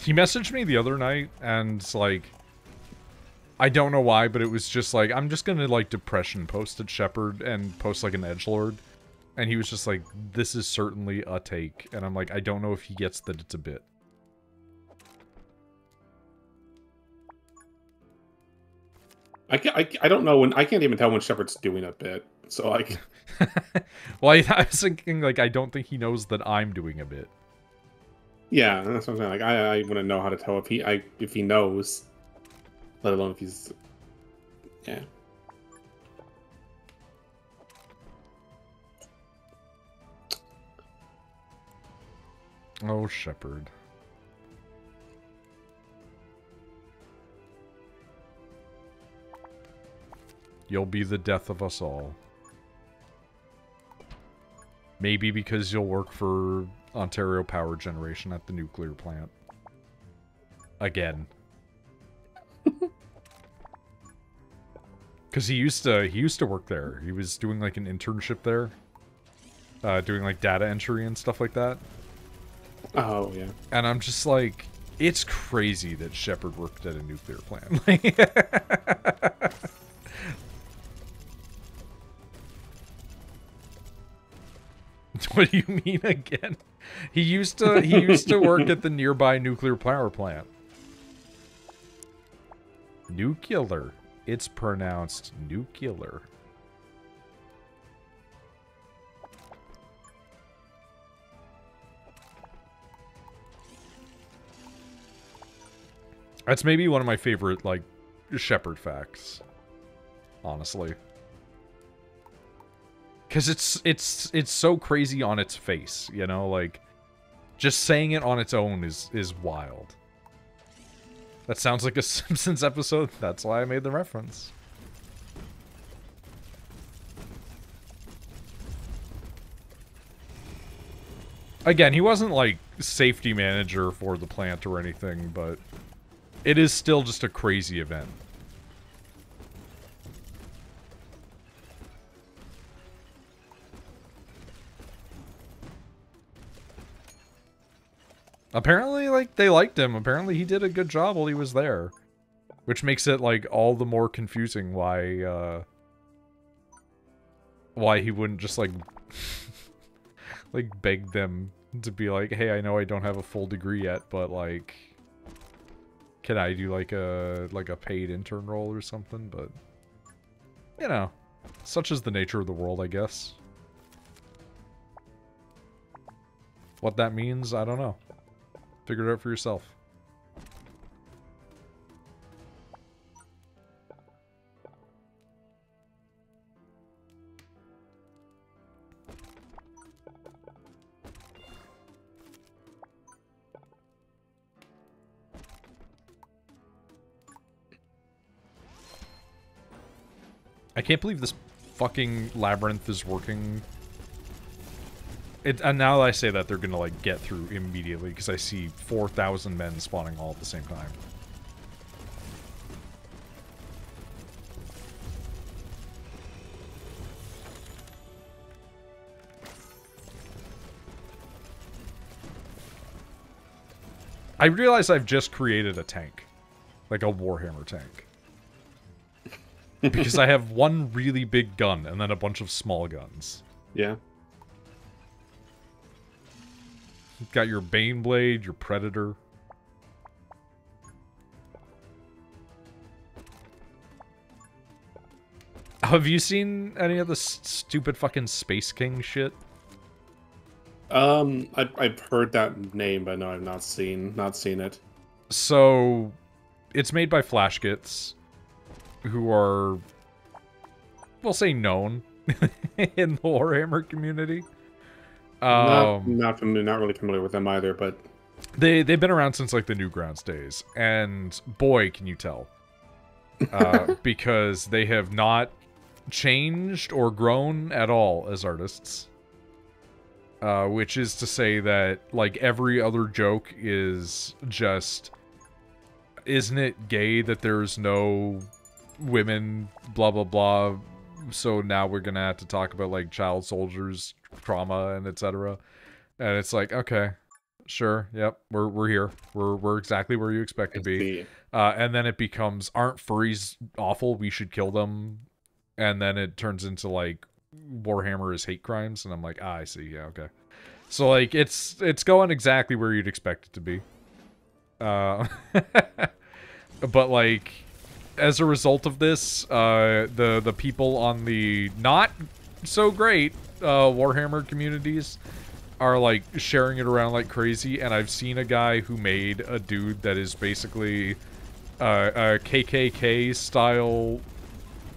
He messaged me the other night, and like, I don't know why, but it was just like, I'm just gonna like depression post at Shepard and post like an edgelord, and he was just like, this is certainly a take, and I'm like, I don't know if he gets that it's a bit. I don't know when, I can't even tell when Shepard's doing a bit, so like. Well, I was thinking like, I don't think he knows that I'm doing a bit. Yeah, that's what I'm saying. Like, I wouldn't know how to tell if he knows, let alone if he's, yeah. Oh, Shepard. You'll be the death of us all. Maybe because you'll work for Ontario Power Generation at the nuclear plant. Again. Because he used to work there. He was doing like an internship there. Doing like data entry and stuff like that. Oh, yeah. And I'm just like, it's crazy that Shepard worked at a nuclear plant. What do you mean again? He used to work at the nearby nuclear power plant. Nuclear. It's pronounced nuclear. That's maybe one of my favorite, like, Shepard facts. Honestly. Because it's so crazy on its face, you know? Like, just saying it on its own is wild. That sounds like a Simpsons episode. That's why I made the reference. Again, he wasn't, like, safety manager for the plant or anything, but it is still just a crazy event. Apparently, like, they liked him. Apparently he did a good job while he was there. Which makes it, like, all the more confusing why he wouldn't just, like, like, beg them to be like, hey, I know I don't have a full degree yet, but, like, can I do, like a paid intern role or something? But, you know, such is the nature of the world, I guess. What that means, I don't know. Figure it out for yourself. I can't believe this fucking labyrinth is working. And now that I say that, they're gonna, like, get through immediately, because I see 4,000 men spawning all at the same time. I realize I've just created a tank. Like a Warhammer tank. Because I have one really big gun, and then a bunch of small guns. Yeah. You've got your Baneblade, your Predator. Have you seen any of the stupid fucking Space King shit? I've heard that name, but no, I've not seen it. So, it's made by Flashgits, who are, we'll say, known in the Warhammer community. Not really familiar with them either, but they've been around since like the Newgrounds days, and boy, can you tell, because they have not changed or grown at all as artists. Which is to say that, like, every other joke is just, isn't it gay that there's no women, blah, blah, blah, so now we're gonna have to talk about, like, child soldiers, trauma, and etc. And it's like, okay, sure, yep, we're here. We're exactly where you expect to be. And then it becomes, aren't furries awful? We should kill them. And then it turns into, like, Warhammer is hate crimes, and I'm like, I see, yeah, okay. So, like, it's going exactly where you'd expect it to be. But, like, as a result of this, the people on the not so great Warhammer communities are, like, sharing it around like crazy, and I've seen a guy who made a dude that is basically a KKK-style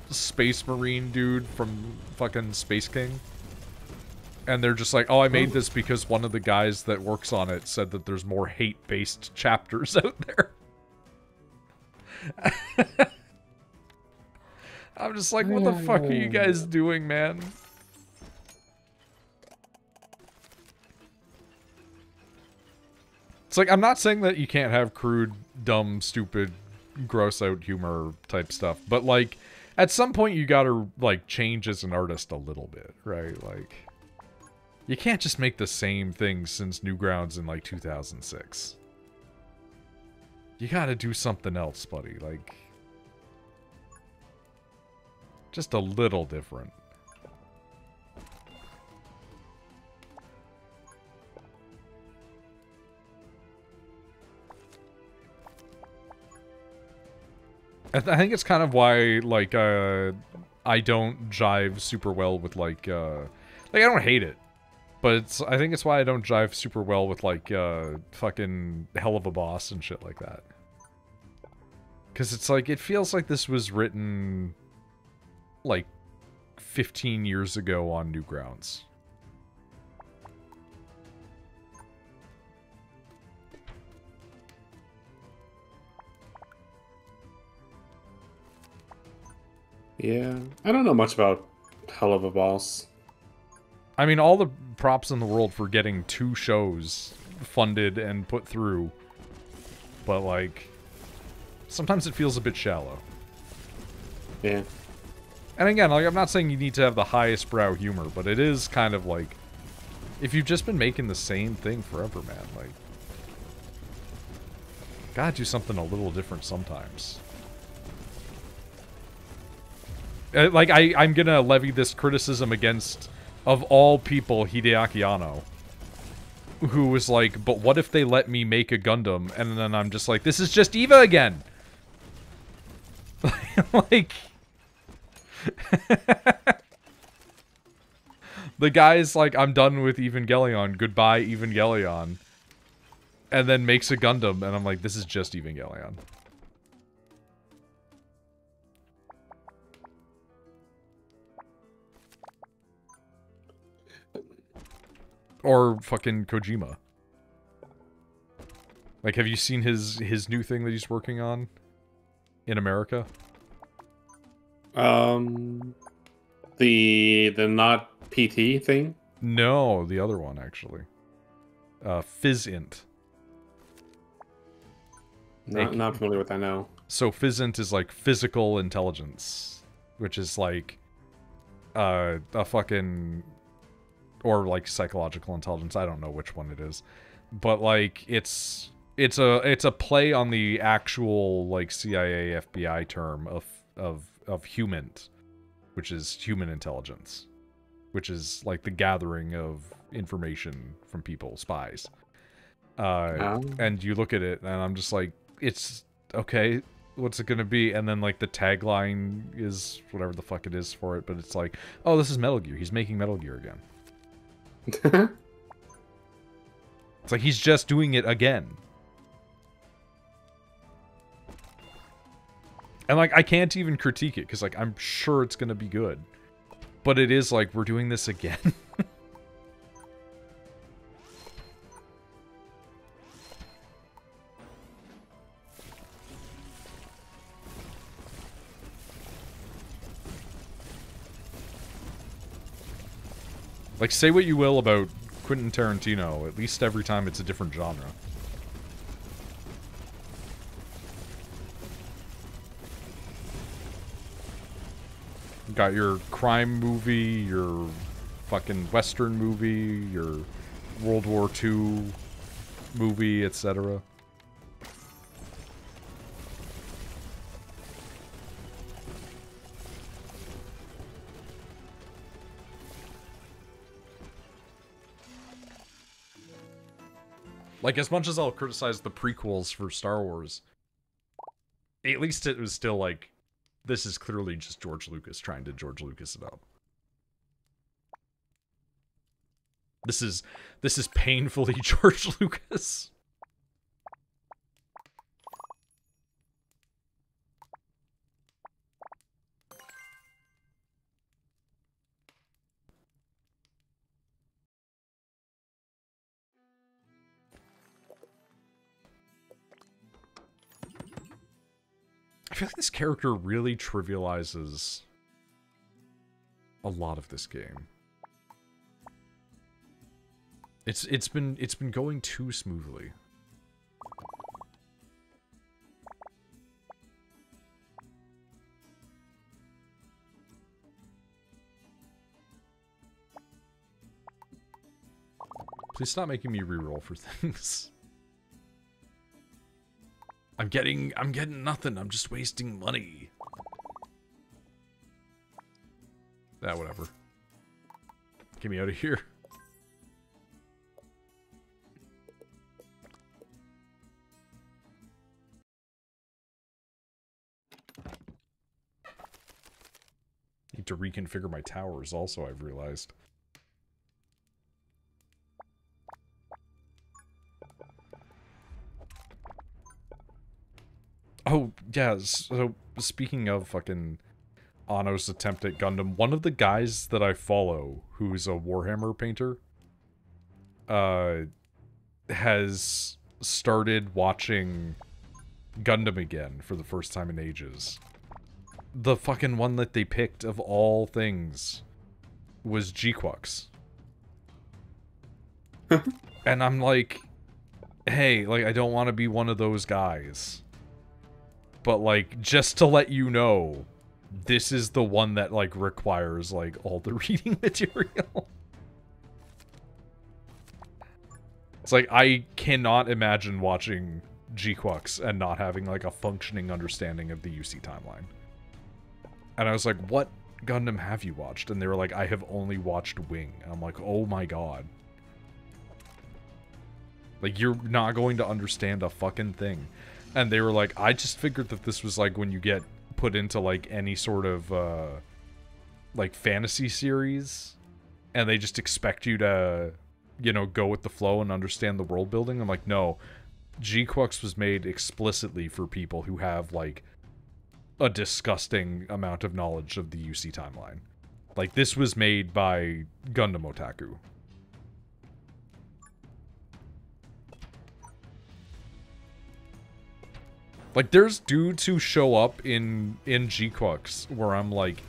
Space Marine dude from fucking Space King. And they're just like, oh, I made this because one of the guys that works on it said that there's more hate-based chapters out there. I'm just like, what the fuck are you guys doing, man? It's like, I'm not saying that you can't have crude, dumb, stupid, gross-out humor type stuff, but, like, at some point you gotta, like, change as an artist a little bit, right? Like, you can't just make the same thing since Newgrounds in, like, 2006. You gotta do something else, buddy, like, just a little different. I think it's kind of why, like, I don't jive super well with, like, I don't hate it. But I think it's why I don't jive super well with, like, fucking Hell of a Boss and shit like that. Because it's like, it feels like this was written, like, 15 years ago on Newgrounds. Yeah, I don't know much about Hell of a Boss. I mean, all the props in the world for getting 2 shows funded and put through. But, like, sometimes it feels a bit shallow. Yeah. And again, like, I'm not saying you need to have the highest brow humor, but it is kind of like, if you've just been making the same thing forever, man, like, gotta do something a little different sometimes. Like, I'm gonna levy this criticism against, of all people, Hideaki Anno. Who was like, but what if they let me make a Gundam? And then I'm just like, this is just Eva again! Like... The guy's like, I'm done with Evangelion, goodbye Evangelion. And then makes a Gundam, and I'm like, this is just Evangelion. Or fucking Kojima. Like, have you seen his new thing that he's working on in America? The not PT thing? No, the other one actually. Physint. Not familiar with that now. So Physint is like physical intelligence, which is like a fucking, or like psychological intelligence. I don't know which one it is, but like it's a play on the actual like CIA FBI term of human, which is human intelligence, which is like the gathering of information from people, spies. And you look at it, and I'm just like, it's okay. What's it gonna be? And then like the tagline is whatever the fuck it is for it, but it's like, oh, this is Metal Gear. He's making Metal Gear again. It's like he's just doing it again. And like I can't even critique it because like I'm sure it's gonna be good, but it is like we're doing this again. Like, say what you will about Quentin Tarantino, at least every time it's a different genre. You got your crime movie, your fucking Western movie, your World War II movie, etc. Like, as much as I'll criticize the prequels for Star Wars, at least it was still like, this is clearly just George Lucas trying to George Lucas it up. This is painfully George Lucas. I feel like this character really trivializes a lot of this game. It's been going too smoothly. Please stop making me reroll for things. I'm getting nothing. I'm just wasting money. Ah, whatever. Get me out of here. Need to reconfigure my towers also, I've realized. Oh, yeah, so speaking of fucking Anno's attempt at Gundam, one of the guys that I follow, who's a Warhammer painter, has started watching Gundam again for the first time in ages. The fucking one that they picked of all things was G-Quux. And I'm like, hey, like, I don't want to be one of those guys. But, like, just to let you know, this is the one that, like, requires, like, all the reading material. It's like, I cannot imagine watching G-Quux and not having, like, a functioning understanding of the UC timeline. And I was like, what Gundam have you watched? And they were like, I have only watched Wing. And I'm like, oh my god. Like, you're not going to understand a fucking thing. And they were like, I just figured that this was like when you get put into like any sort of like fantasy series and they just expect you to, you know, go with the flow and understand the world building. I'm like, no, G-Quux was made explicitly for people who have like a disgusting amount of knowledge of the UC timeline. Like, this was made by Gundam Otaku. Like, there's dudes who show up in G-Quux where I'm like,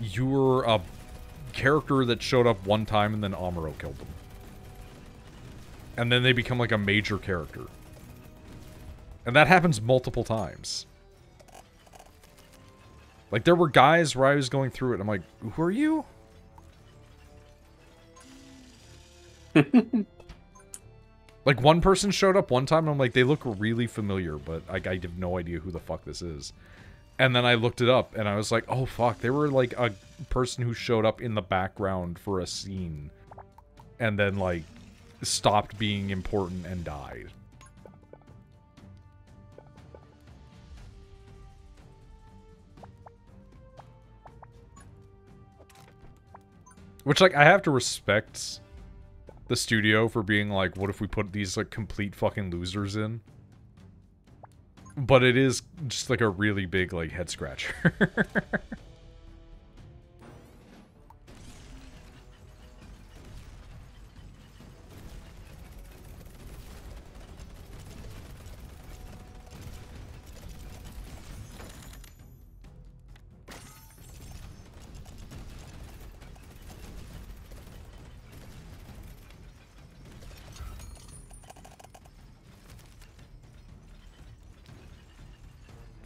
you're a character that showed up one time and then Amuro killed them. And then they become like a major character. And that happens multiple times. Like, there were guys where I was going through it and I'm like, who are you? Like, one person showed up one time, and I'm like, they look really familiar, but I have no idea who the fuck this is. And then I looked it up, and I was like, oh, fuck, they were, like, a person who showed up in the background for a scene, and then, like, stopped being important and died. Which, like, I have to respect the studio for being like, what if we put these, like, complete fucking losers in? But it is just, like, a really big, like, head-scratcher.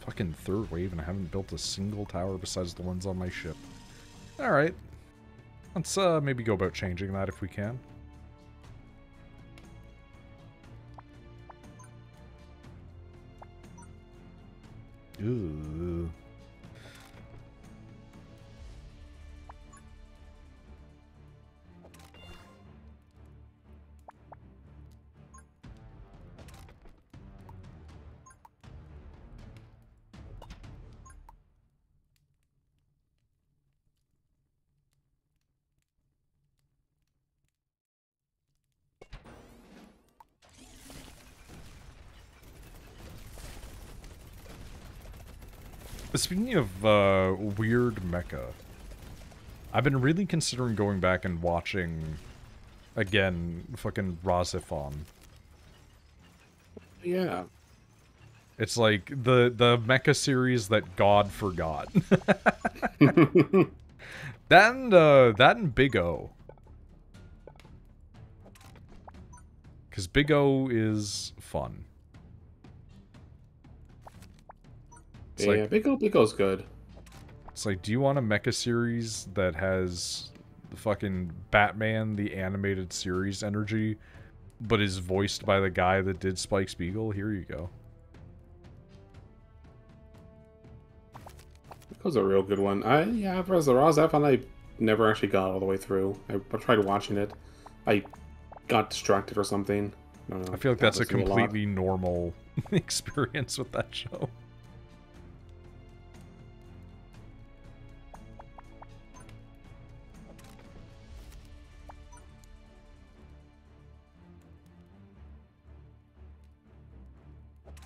Fucking third wave, and I haven't built a single tower besides the ones on my ship. Alright. Let's maybe go about changing that if we can. Ooh. Speaking of weird mecha, I've been really considering going back and watching, again, fucking Razifon. Yeah. It's like the mecha series that God forgot. that and Big O. Because Big O is fun. It's Yeah, like, Big O's good. It's like, do you want a mecha series that has the fucking Batman, the animated series energy, but is voiced by the guy that did Spike Spiegel? Here you go. Big O's a real good one. Yeah, for the Razafon, I never actually got all the way through. I tried watching it. I got distracted or something. I don't know. I feel like that's a completely normal experience with that show.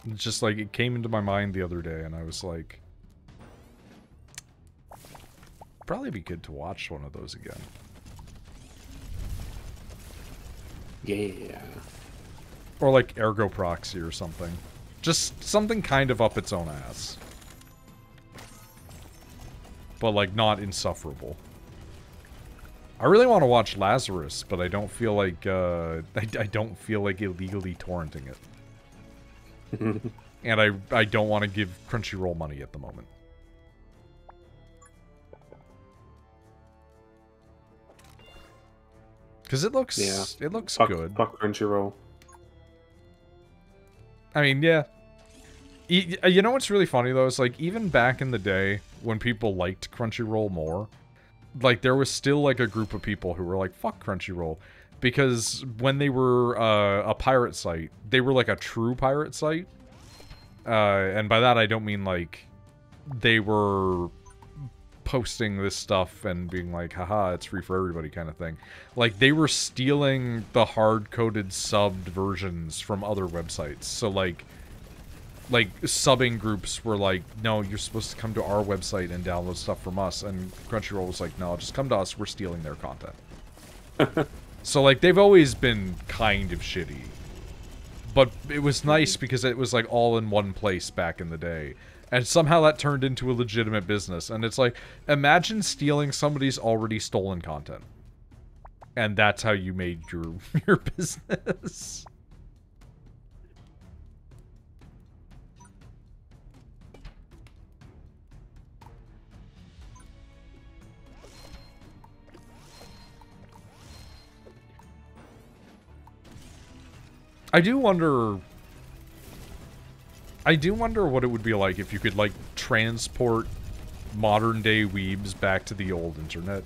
It's just like, it came into my mind the other day, and I was like, probably be good to watch one of those again. Yeah. Or like Ergo Proxy or something. Just something kind of up its own ass. But like, not insufferable. I really want to watch Lazarus, but I don't feel like, I don't feel like illegally torrenting it. And I don't want to give Crunchyroll money at the moment. Because it looks good. Fuck Crunchyroll. I mean, yeah. You know what's really funny though? It's like, even back in the day when people liked Crunchyroll more, like there was still like a group of people who were like, fuck Crunchyroll. Because when they were a pirate site, they were like a true pirate site. And by that I don't mean like they were posting this stuff and being like, haha, it's free for everybody kind of thing. Like, they were stealing the hard-coded subbed versions from other websites. So like subbing groups were like, no, you're supposed to come to our website and download stuff from us. And Crunchyroll was like, no, just come to us, we're stealing their content. So like, they've always been kind of shitty. But it was nice because it was like all in one place back in the day. And somehow that turned into a legitimate business. And it's like, imagine stealing somebody's already stolen content. And that's how you made your business. I do wonder what it would be like if you could, like, transport modern-day weebs back to the old internet.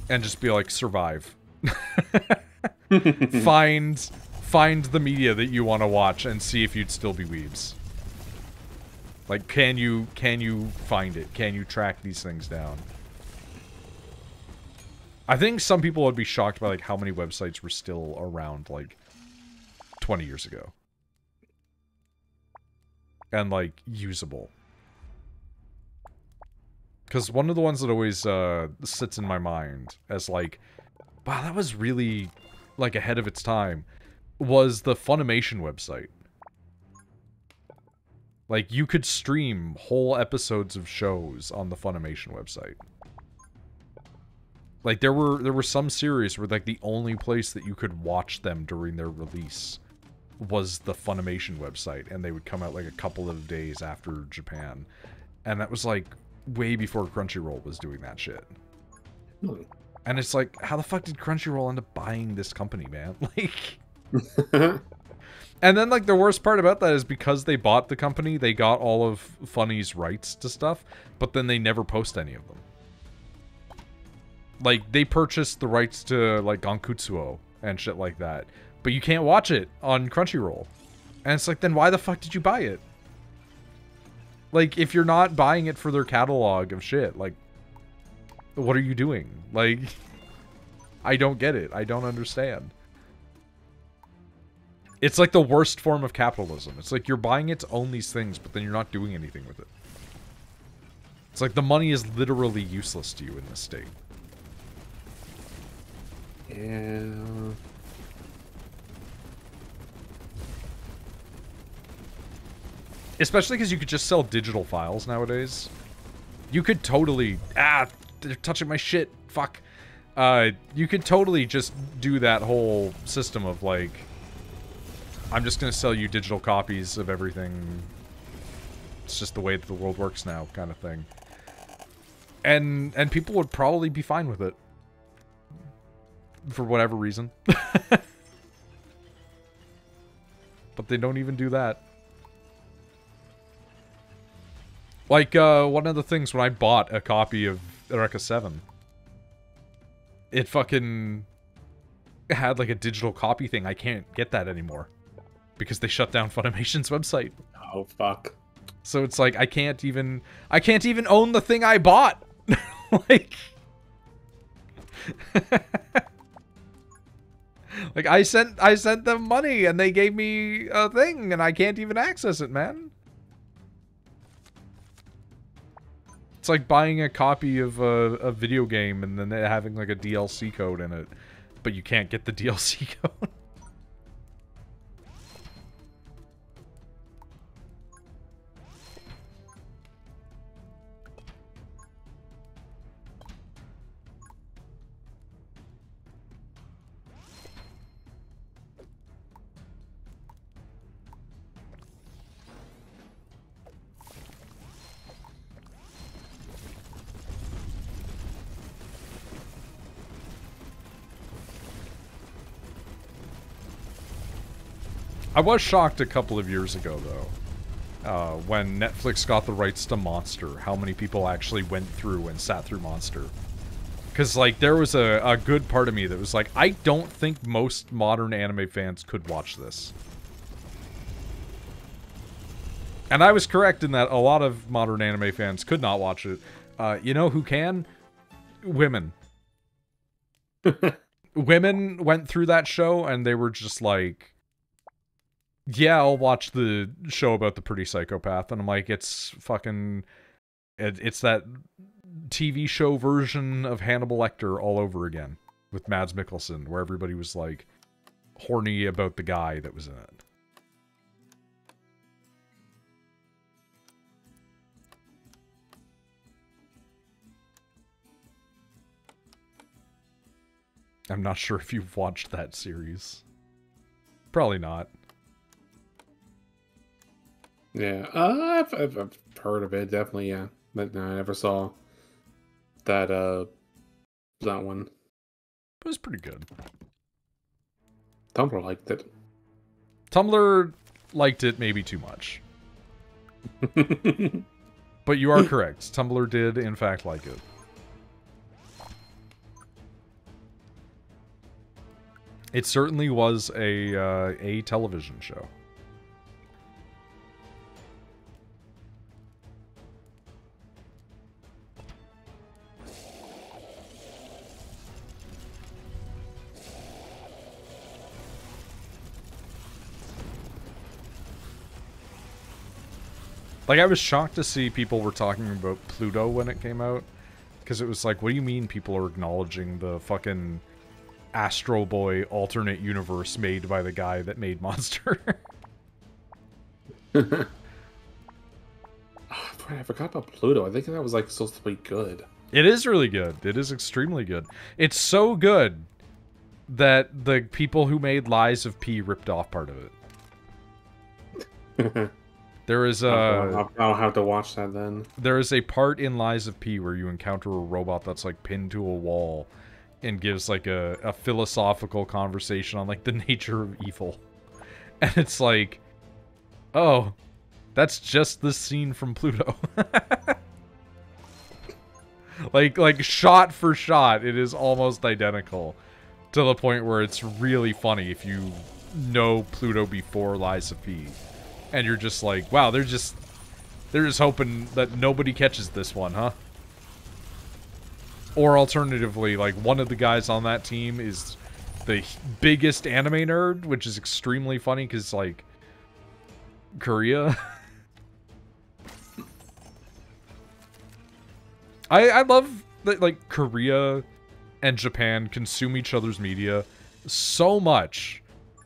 And just be like, survive. Find the media that you want to watch and see if you'd still be weebs. Like, can you find it? Can you track these things down? I think some people would be shocked by, like, how many websites were still around, like, 20 years ago. And, like, usable. Because one of the ones that always sits in my mind as, like, wow, that was really, like, ahead of its time, was the Funimation website. Like, you could stream whole episodes of shows on the Funimation website. Like, there were some series where, like, the only place that you could watch them during their release was the Funimation website, and they would come out like a couple of days after Japan. And that was like way before Crunchyroll was doing that shit. And it's like, how the fuck did Crunchyroll end up buying this company, man? Like... And then, like, the worst part about that is because they bought the company, they got all of Funny's rights to stuff, but then they never post any of them. Like, they purchased the rights to, like, Gankutsuo and shit like that, but you can't watch it on Crunchyroll. And it's like, then why the fuck did you buy it? Like, if you're not buying it for their catalog of shit, like, what are you doing? Like, I don't get it. I don't understand. It's like the worst form of capitalism. It's like you're buying it to own these things, but then you're not doing anything with it. It's like the money is literally useless to you in this state. Yeah. Especially because you could just sell digital files nowadays. You could totally... Ah, they're touching my shit. Fuck. You could totally just do that whole system of, like... I'm just going to sell you digital copies of everything. It's just the way that the world works now, kind of thing. And people would probably be fine with it. For whatever reason. But they don't even do that. Like, one of the things when I bought a copy of Eureka 7, it fucking had, like, a digital copy thing. I can't get that anymore. Because they shut down Funimation's website. Oh, fuck. So it's like, I can't even own the thing I bought! Like... Like, I sent them money, and they gave me a thing, and I can't even access it, man. It's like buying a copy of a video game, and then having, like, a DLC code in it. But you can't get the DLC code. I was shocked a couple of years ago, though, when Netflix got the rights to Monster, how many people actually went through and sat through Monster. Because, like, there was a good part of me that was like, I don't think most modern anime fans could watch this. And I was correct in that a lot of modern anime fans could not watch it. You know who can? Women. Women went through that show, and they were just like... Yeah, I'll watch the show about the pretty psychopath. And I'm like, it's fucking... It's that TV show version of Hannibal Lecter all over again. With Mads Mikkelsen, where everybody was, like, horny about the guy that was in it. I'm not sure if you've watched that series. Probably not. Yeah, I've heard of it, definitely, yeah. But no, I never saw that one. It was pretty good. Tumblr liked it. Tumblr liked it maybe too much. But you are correct. Tumblr did, in fact, like it. It certainly was a television show. Like, I was shocked to see people were talking about Pluto when it came out. Because it was like, what do you mean people are acknowledging the fucking Astro Boy alternate universe made by the guy that made Monster? Oh, I forgot about Pluto. I think that was, like, supposed to be good. It is really good. It is extremely good. It's so good that the people who made Lies of P ripped off part of it. There is I'll have to watch that then. There is a part in Lies of P where you encounter a robot that's like pinned to a wall and gives like a philosophical conversation on like the nature of evil. And it's like, oh, that's just the scene from Pluto. like shot for shot, it is almost identical, to the point where it's really funny if you know Pluto before Lies of P. And you're just like, wow, they're just hoping that nobody catches this one, huh? Or alternatively, like, one of the guys on that team is the biggest anime nerd, which is extremely funny because, like, Korea. I love that, like, Korea and Japan consume each other's media so much,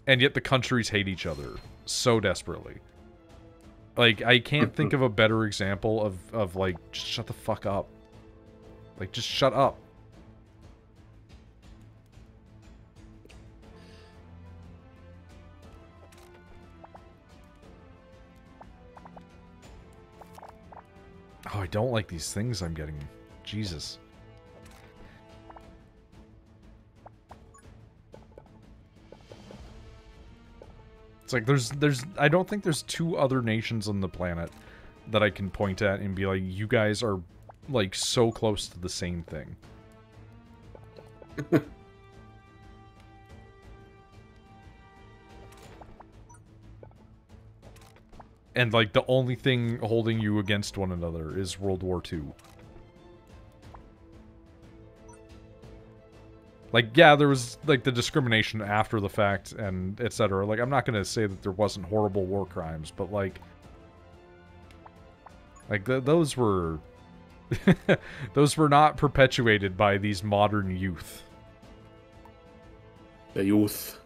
and yet the countries hate each other so desperately. Like, I can't think of a better example of like, just shut the fuck up. Like, just shut up. Oh, I don't like these things I'm getting. Jesus. It's like, I don't think there's two other nations on the planet that I can point at and be like, you guys are, like, so close to the same thing. And, like, the only thing holding you against one another is World War II. Like, yeah, there was, like, the discrimination after the fact and etc. Like, I'm not gonna say that there wasn't horrible war crimes, but, like, those were... those were not perpetuated by these modern youth. The youth.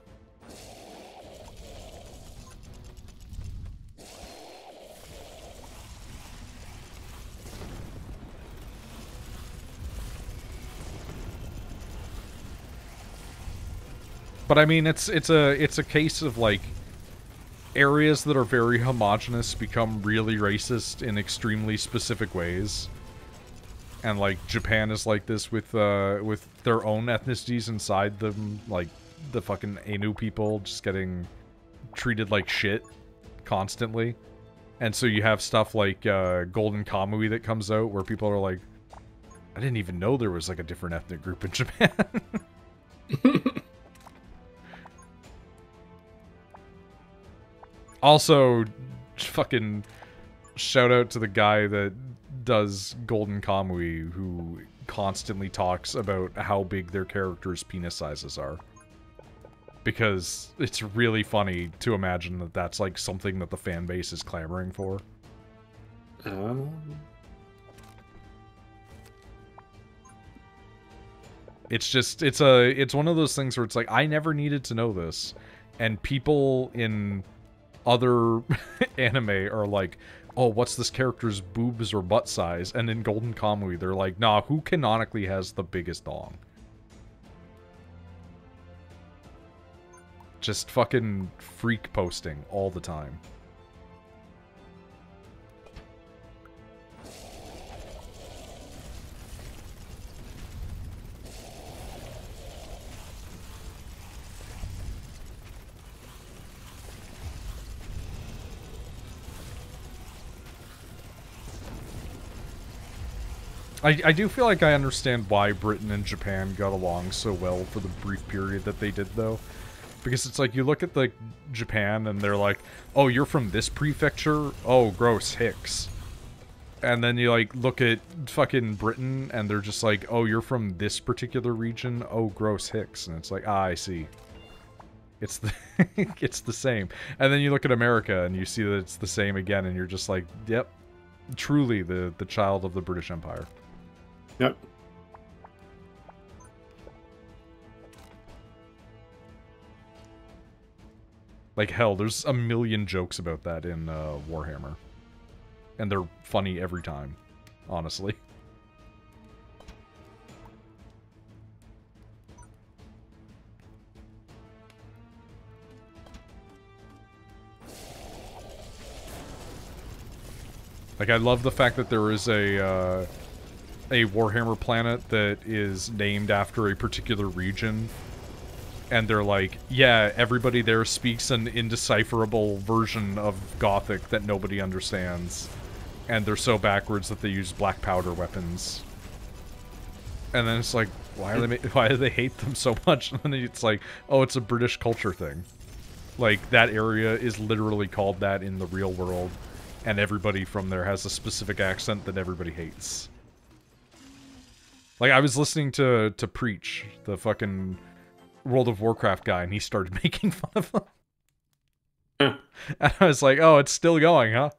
But I mean, it's a case of, like, areas that are very homogenous become really racist in extremely specific ways. And, like, Japan is like this with their own ethnicities inside them, like the fucking Ainu people just getting treated like shit constantly. And so you have stuff like Golden Kamui that comes out where people are like, I didn't even know there was, like, a different ethnic group in Japan. Also, fucking shout out to the guy that does Golden Kamui, who constantly talks about how big their characters' penis sizes are. Because it's really funny to imagine that that's, like, something that the fan base is clamoring for. It's just, it's one of those things where it's like, I never needed to know this. And people in other anime are like, oh, what's this character's boobs or butt size? And in Golden Kamui, they're like, nah, who canonically has the biggest dong? Just fucking freak posting all the time. I do feel like I understand why Britain and Japan got along so well for the brief period that they did, though. Because it's like, you look at, like, Japan, and they're like, oh, you're from this prefecture? Oh, gross, Hicks. And then you, like, look at fucking Britain, and they're just like, oh, you're from this particular region? Oh, gross, Hicks. And it's like, ah, I see. It's the, it's the same. And then you look at America, and you see that it's the same again, and you're just like, yep, truly the child of the British Empire. Yep. Like, hell, there's a million jokes about that in Warhammer. And they're funny every time, honestly. Like, I love the fact that there is a Warhammer planet that is named after a particular region. And they're like, yeah, everybody there speaks an indecipherable version of Gothic that nobody understands. And they're so backwards that they use black powder weapons. And then it's like, why do they hate them so much? And then it's like, oh, it's a British culture thing. Like, that area is literally called that in the real world. And everybody from there has a specific accent that everybody hates. Like, I was listening to Preach, the fucking World of Warcraft guy, and he started making fun of them. And I was like, oh, it's still going, huh?